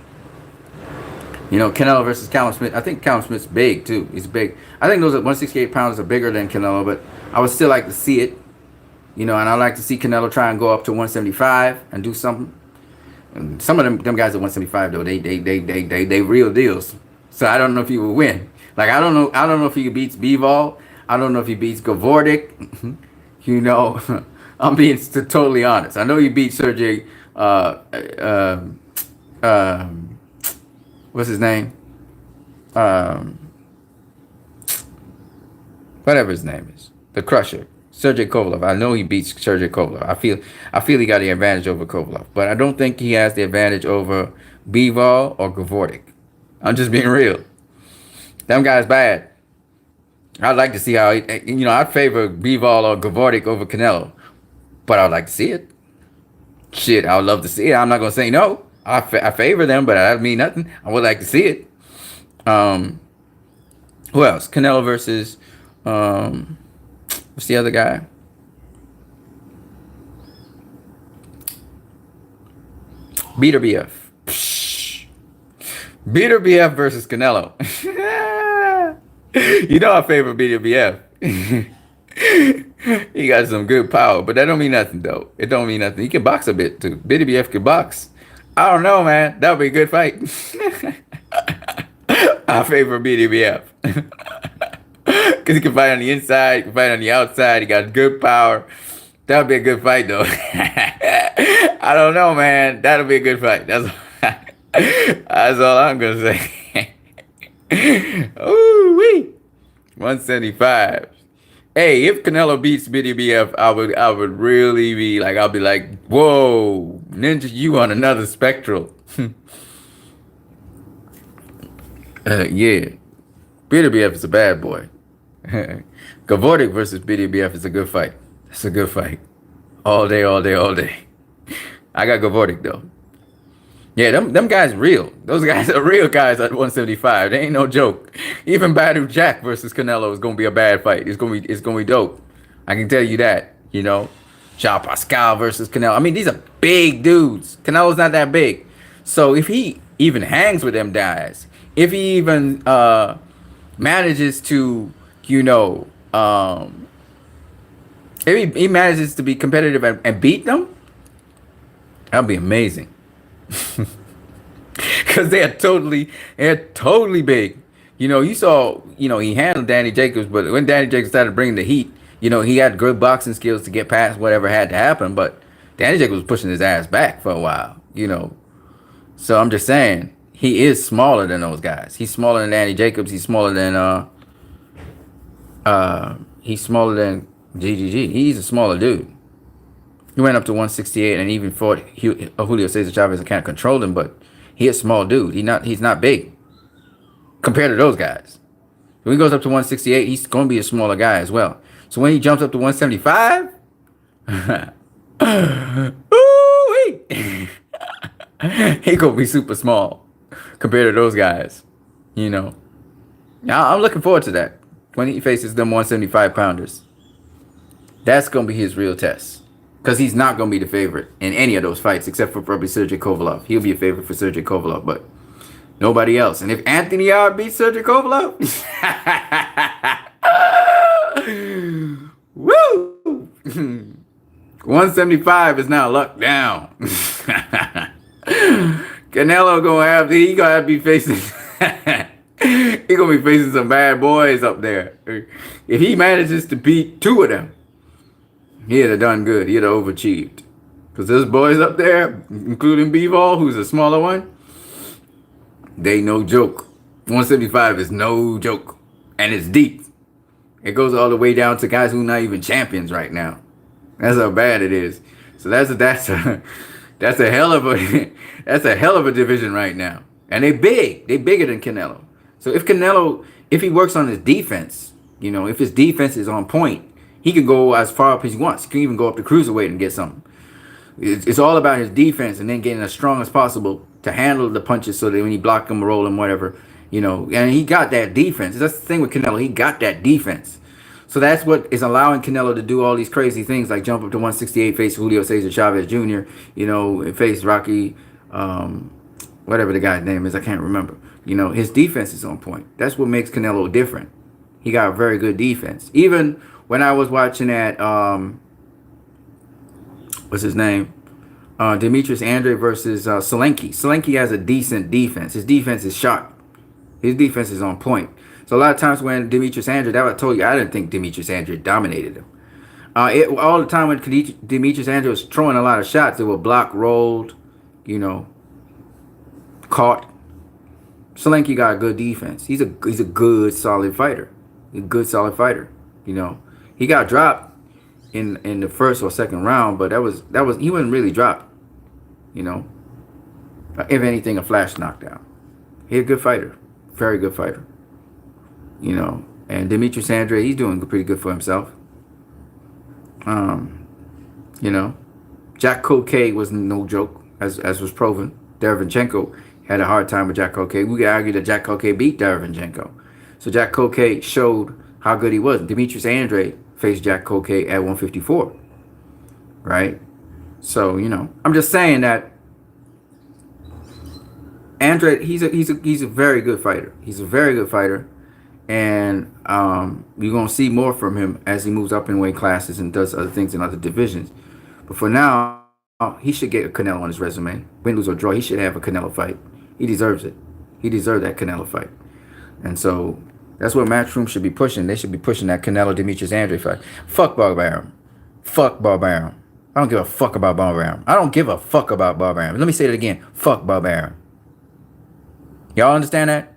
versus Callum Smith. I think Callum Smith's big, too. He's big. I think those at 168 pounds are bigger than Canelo. But I would still like to see it.
You know, and I like to see Canelo try and go up to 175 and do something. And some of them guys at 175 though, they real deals. So I don't know if he will win. Like I don't know if he beats Bivol. I don't know if he beats Gavordik. You know, I'm being totally honest. I know he beat Sergey. What's his name? Whatever his name is, the Crusher, Sergey Kovalev. I know he beats Sergey Kovalev. I feel he got the advantage over Kovalev, but I don't think he has the advantage over Bivol or Gavordik. I'm just being real. Them guys bad. I'd like to see how I'd favor Bivol or Gavordik over Canelo, but I'd like to see it. Shit, I would love to see it. I'm not gonna say no. I favor them, but that mean nothing. I would like to see it. Who else? Canelo versus what's the other guy? Beater BF. Beater BF versus Canelo. You know I favor Beater BF. He got some good power, but that don't mean nothing though. It don't mean nothing. He can box a bit too. Beater BF can box. I don't know, man. That would be a good fight. I favor Beater BF. Because he can fight on the inside, he can fight on the outside. He got good power. That would be a good fight, though. I don't know, man. That'll be a good fight. That's all I'm going to say. Ooh-wee. 175. Hey, if Canelo beats BDBF, I would really be like, I'll be like, whoa, Ninja, you on another spectral. Yeah. BDBF is a bad boy. Gavordik versus BDBF is a good fight. It's a good fight. All day, all day, all day. I got Gavordik though. Yeah, them guys real. Those guys are real guys at 175. They ain't no joke. Even Badu Jack versus Canelo is gonna be a bad fight. It's gonna be dope. I can tell you that. You know, Jean Pascal versus Canelo. I mean, these are big dudes. Canelo's not that big. So if he even hangs with them guys, if he even manages to, if he manages to be competitive and beat them, that'll be amazing. Because they're totally big. You saw, he handled Danny Jacobs, but when Danny Jacobs started bringing the heat, he had good boxing skills to get past whatever had to happen, but Danny Jacobs was pushing his ass back for a while, So I'm just saying, he is smaller than those guys. He's smaller than Danny Jacobs. He's smaller than GGG. He's a smaller dude. He went up to 168 and even fought Julio Cesar Chavez and kind of controlled him, but he's a small dude. He's not big compared to those guys. When he goes up to 168, he's going to be a smaller guy as well. So when he jumps up to 175, he going to be super small compared to those guys. Now I'm looking forward to that when he faces them 175 pounders. That's going to be his real test. Because he's not going to be the favorite in any of those fights except for probably Sergey Kovalev. He'll be a favorite for Sergey Kovalev, but nobody else. And if Anthony R beats Sergey Kovalev, woo! 175 is now locked down. Canelo gonna have to be facing he gonna be facing some bad boys up there. If he manages to beat two of them, he'd have done good. He'd have overachieved. Because those boys up there, including Bivol, who's a smaller one, they no joke. 175 is no joke. And it's deep. It goes all the way down to guys who are not even champions right now. That's how bad it is. So that's a hell of a division right now. And they big. They bigger than Canelo. So if he works on his defense, if his defense is on point, he can go as far up as he wants. He can even go up to cruiserweight and get something. It's all about his defense and then getting as strong as possible to handle the punches so that when you block him, roll him, whatever, and he got that defense. That's the thing with Canelo. He got that defense. So that's what is allowing Canelo to do all these crazy things like jump up to 168, face Julio Cesar Chavez Jr., face Rocky, whatever the guy's name is. I can't remember. His defense is on point. That's what makes Canelo different. He got a very good defense. Even when I was watching at what's his name? Demetrius Andre versus Solanke. Solanke has a decent defense. His defense is sharp. His defense is on point. So a lot of times when Demetrius Andre, that I told you, I didn't think Demetrius Andre dominated him. All the time when Demetrius Andre was throwing a lot of shots, they were blocked, rolled, caught. Solanke got a good defense. He's a good solid fighter. A good solid fighter. He got dropped in the first or second round, but that was he wasn't really dropped. If anything, a flash knockdown. He's a good fighter, very good fighter. And Demetrius Andre, he's doing pretty good for himself. Jack Kokay was no joke, as was proven. Derevyanchenko had a hard time with Jack Kokay. We could argue that Jack Kokay beat Derevyanchenko. So Jack Kokay showed how good he was. Demetrius Andre faced Jack Kokay at 154. Right? So, I'm just saying that Andre, he's a very good fighter. He's a very good fighter. And you're going to see more from him as he moves up in weight classes and does other things in other divisions. But for now, he should get a Canelo on his resume. Win, lose, or draw, he should have a Canelo fight. He deserves it. He deserved that Canelo fight. And so that's what Matchroom should be pushing. They should be pushing that Canelo Demetrius Andre fight. Fuck Bob Arum. Fuck Bob Arum. I don't give a fuck about Bob Arum. I don't give a fuck about Bob Arum. Let me say it again. Fuck Bob Arum. Y'all understand that?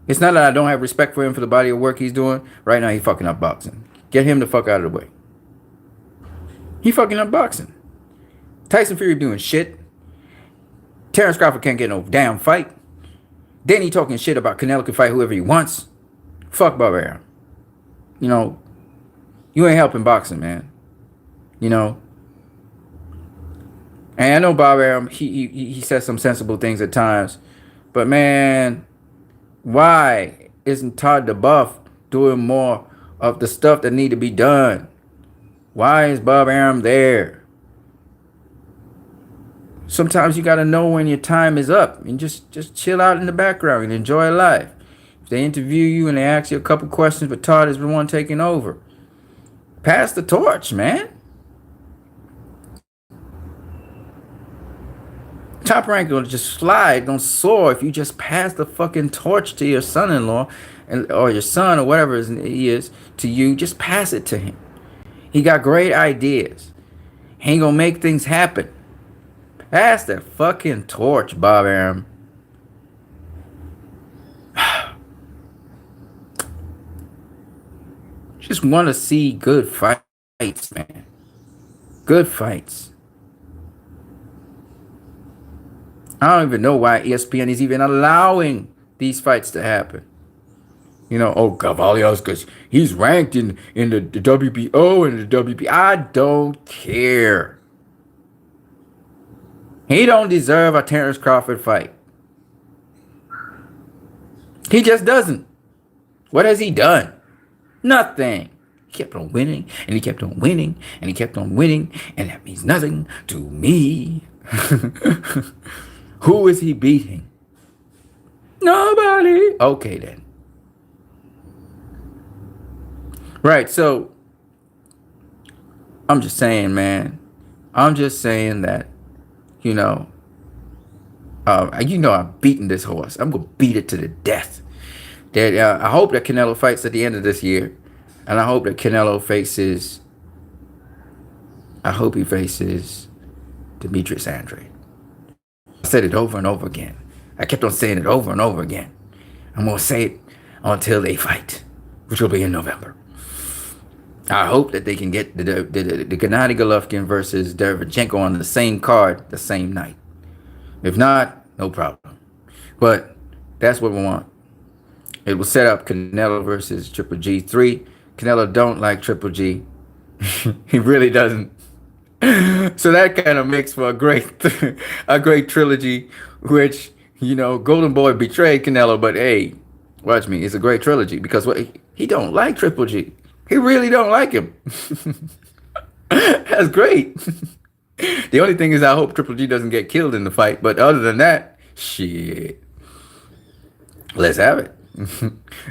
It's not that I don't have respect for him for the body of work he's doing. Right now, he's fucking up boxing. Get him the fuck out of the way. He fucking up boxing. Tyson Fury doing shit. Terrence Crawford can't get no damn fight. Then he talking shit about Canelo can fight whoever he wants. Fuck Bob Arum. You ain't helping boxing, man. And I know Bob Arum, he says some sensible things at times. But man, why isn't Todd DeBuff doing more of the stuff that need to be done? Why is Bob Arum there? Sometimes you got to know when your time is up and just chill out in the background and enjoy life. If they interview you and they ask you a couple questions, but Todd is the one taking over, pass the torch, man. Top Rank will just slide, don't soar if you just pass the fucking torch to your son-in-law or your son or whatever he is to you. Just pass it to him. He got great ideas. He ain't gonna make things happen. Pass that fucking torch, Bob Arum. Just want to see good fights, man. Good fights. I don't even know why ESPN is even allowing these fights to happen. Cavallo's because he's ranked in the WBO and the WB. I don't care. He don't deserve a Terrence Crawford fight. He just doesn't. What has he done? Nothing. He kept on winning, and he kept on winning, and he kept on winning, and that means nothing to me. Who is he beating? Nobody. Okay, then. Right, so I'm just saying, man. I'm just saying that, I'm beating this horse. I'm going to beat it to the death. I hope that Canelo fights at the end of this year. And I hope that Canelo faces Demetrius Andre. I said it over and over again. I kept on saying it over and over again. I'm going to say it until they fight, which will be in November. I hope that they can get the Gennady Golovkin versus Derevyanchenko on the same card the same night. If not, no problem. But that's what we want. It will set up Canelo versus Triple G3. Canelo don't like Triple G. He really doesn't. So that kind of makes for a great trilogy, which, Golden Boy betrayed Canelo, but hey, watch me, it's a great trilogy because he don't like Triple G. He really don't like him. That's great. The only thing is I hope Triple G doesn't get killed in the fight, but other than that, shit. Let's have it.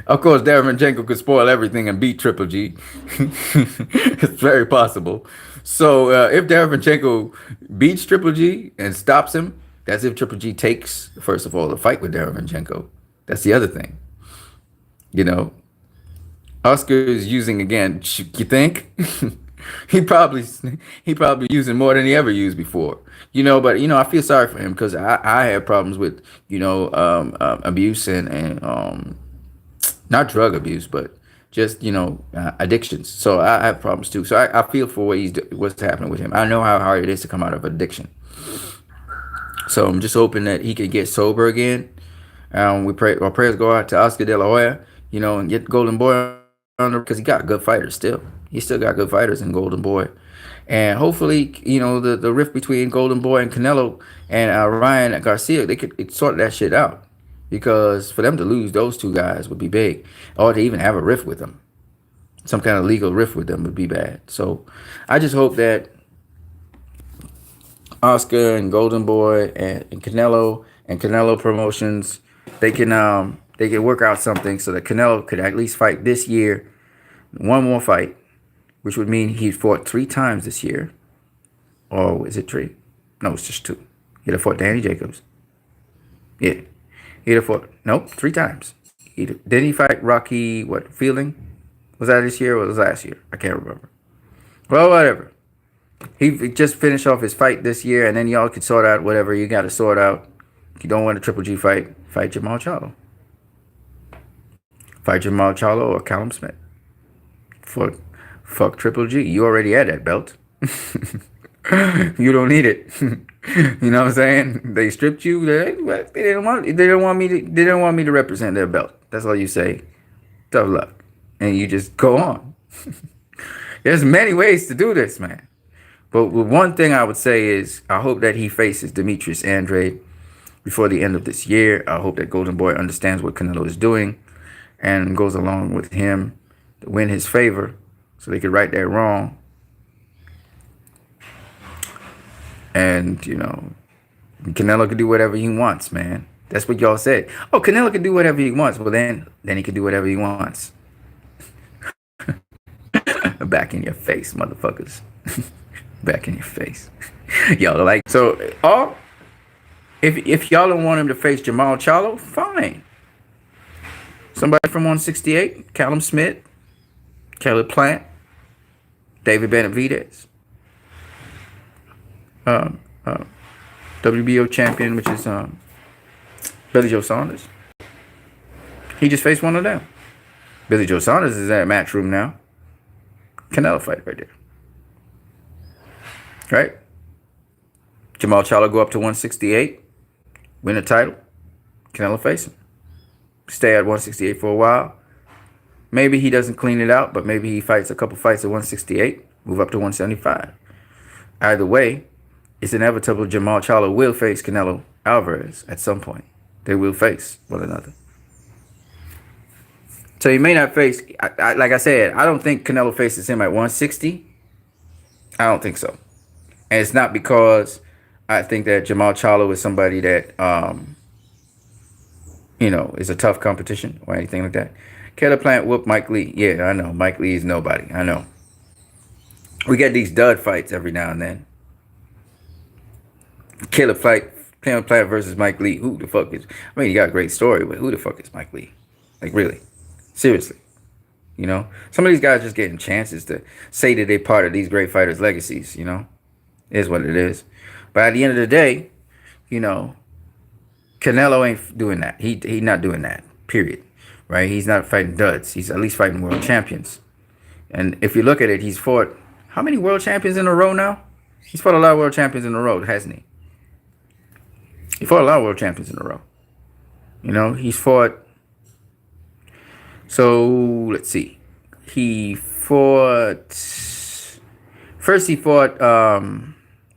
Of course, Derevyanchenko could spoil everything and beat Triple G. It's very possible.
So if Derevyanchenko beats Triple G and stops him, that's if Triple G takes, first of all, the fight with Derevyanchenko. That's the other thing. You know, Oscar is using again. You think he probably he probably using more than he ever used before. But I feel sorry for him because I had problems with abuse and not drug abuse, but just addictions. So I have problems too. So I feel for what's happening with him. I know how hard it is to come out of addiction. So I'm just hoping that he can get sober again. We pray. Our prayers go out to Oscar De La Hoya, and get Golden Boy on because he got good fighters still. He still got good fighters in Golden Boy, and hopefully, the rift between Golden Boy and Canelo and Ryan Garcia, they could sort that shit out. Because for them to lose those two guys would be big, or to even have a rift with them, some kind of legal rift with them would be bad. So I just hope that Oscar and Golden Boy and Canelo Promotions, they can work out something so that Canelo could at least fight this year, one more fight, which would mean he fought 3 times this year. Or is it 3? No, it's just 2. He'd have fought Danny Jacobs. Yeah. He'd have fought, nope, 3 times. Did he fight Rocky, Fielding? Was that this year or was it last year? I can't remember. Well, whatever. He just finished off his fight this year, and then y'all could sort out whatever you got to sort out. If you don't want a Triple G fight, fight Jamal Charlo. Fight Jamal Charlo or Callum Smith. Fuck Triple G. You already had that belt. You don't need it. You know what I'm saying? They stripped you. They didn't want me to represent their belt. That's all you say. Tough luck. And you just go on. There's many ways to do this, man. But one thing I would say is I hope that he faces Demetrius Andrade before the end of this year. I hope that Golden Boy understands what Canelo is doing and goes along with him to win his favor so they could right that wrong. And, Canelo can do whatever he wants, man. That's what y'all said. Oh, Canelo can do whatever he wants. Well, then he can do whatever he wants. Back in your face, motherfuckers. Back in your face. Y'all are like, so, if y'all don't want him to face Jamal Charlo, fine. Somebody from 168, Callum Smith, Caleb Plant, David Benavidez. WBO champion, which is Billy Joe Saunders. He just faced one of them. Billy Joe Saunders is at Matchroom now. Canelo fight right there. Right? Jamal Charlo go up to 168, win a title. Canelo face him. Stay at 168 for a while. Maybe he doesn't clean it out, but maybe he fights a couple fights at 168, move up to 175. Either way, it's inevitable Jamal Charlo will face Canelo Alvarez at some point. They will face one another. So he may not face, like I said, I don't think Canelo faces him at 160. I don't think so. And it's not because I think that Jamal Charlo is somebody that, is a tough competition or anything like that. Caleb Plant whooped Mike Lee. Yeah, I know. Mike Lee is nobody. I know. We get these dud fights every now and then. Caleb Plant versus Mike Lee. Who the fuck is... I mean, you got a great story, but who the fuck is Mike Lee? Like, really? Seriously. Some of these guys just getting chances to say that they're part of these great fighters' legacies, It is what it is. But at the end of the day, Canelo ain't doing that. He not doing that, period. Right? He's not fighting duds. He's at least fighting world champions. And if you look at it, he's fought... How many world champions in a row now? He's fought a lot of world champions in a row, hasn't he? He fought a lot of world champions in a row. He's fought... So, let's see. He fought... First, he fought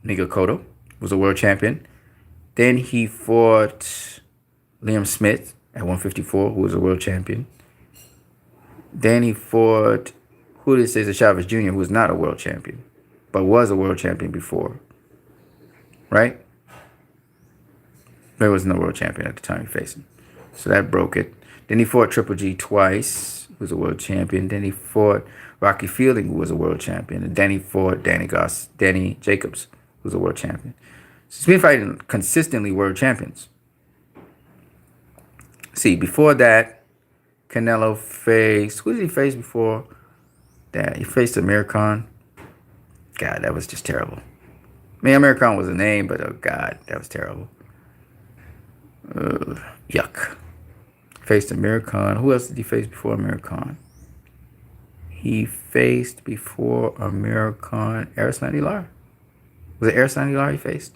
Miguel Cotto, was a world champion. Then he fought Liam Smith at 154, who was a world champion. Then he fought Julio Cesar Chavez Jr., who was not a world champion, but was a world champion before. Right? There was no world champion at the time he faced him. So that broke it. Then he fought Triple G twice. who was a world champion. Then he fought Rocky Fielding, who was a world champion. And then he fought Danny Jacobs, who was a world champion. So he's been fighting consistently world champions. See, before that, Canelo faced, who did he face before that? He faced Amir Khan. God, that was just terrible. I mean, Amir Khan was a name, but oh God, that was terrible. Yuck. Faced Amir Khan. Who else did he face before Amir Khan? He faced before Amir Khan Arislandi Lar. Was it Arislandi Lar he faced?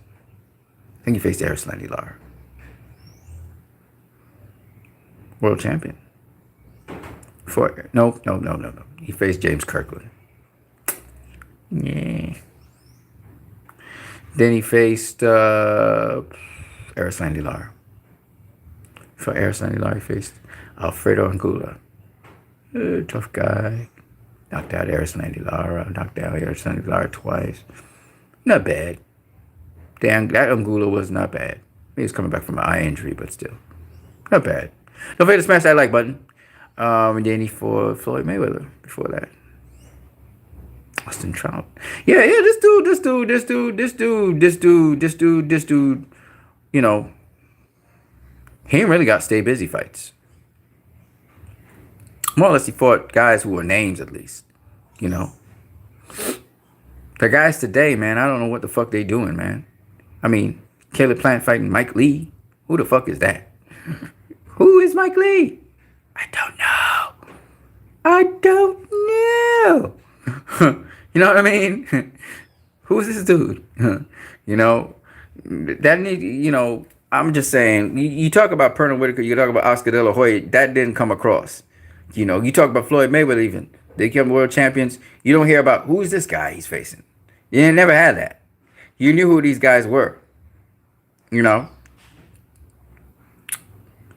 I think he faced Arislandi Lar. World champion. No. He faced James Kirkland. Yeah. Then he faced Arislandi Lar. For Arislandi Lar, he faced Alfredo Anguilla. Tough guy. Knocked out Arislandi Lar. Knocked out Arislandi Lar twice. Not bad. Damn, that Anguilla was not bad. He was coming back from an eye injury, but still. Not bad. Don't forget to smash that like button. And then he fought Floyd Mayweather before that. Austin Trout. Yeah, this dude, you know, he ain't really got stay busy fights. More or less, he fought guys who were names at least, you know. The guys today, man, I don't know what the fuck they doing, man. I mean, Caleb Plant fighting Mike Lee. Who the fuck is that? Who is Mike Lee? I don't know. You know what I mean? Who's this dude? You know, that need, you know, I'm just saying, you talk about Pernell Whitaker, you talk about Oscar De La Hoya, that didn't come across. You know, you talk about Floyd Mayweather even. They became world champions. You don't hear about who's this guy he's facing. You never had that. You knew who these guys were. You know?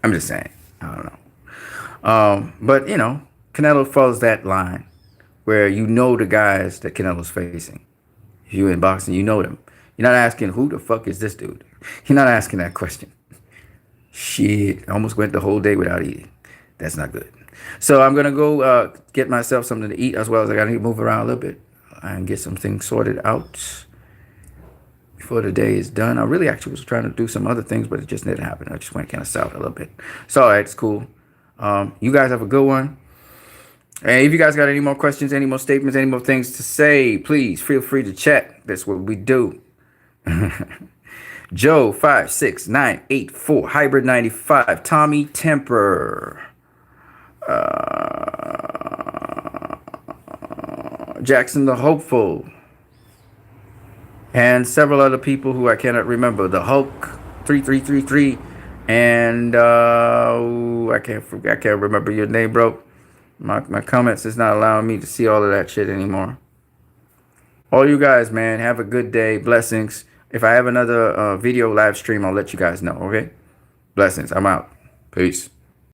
I'm just saying. I don't know. But, you know, Canelo follows that line where you know the guys that Canelo's facing. If you're in boxing, you know them. You're not asking, who the fuck is this dude? You're not asking that question. Shit, I almost went the whole day without eating. That's not good. So I'm going to go get myself something to eat, as well as I got to move around a little bit and get some things sorted out before the day is done. I really actually was trying to do some other things, but it just didn't happen. I just went kind of south a little bit. So, all right, it's cool. You guys have a good one. And if you guys got any more questions, any more statements, any more things to say, please feel free to chat. That's what we do. Joe 56984 Hybrid 95 Tommy Temper Jackson the Hopeful and several other people who I cannot remember. The Hulk 3333 and I can't remember your name, bro. My comments is not allowing me to see all of that shit anymore. All you guys, man, have a good day. Blessings. If I have another video live stream, I'll let you guys know, okay? Blessings. I'm out. Peace.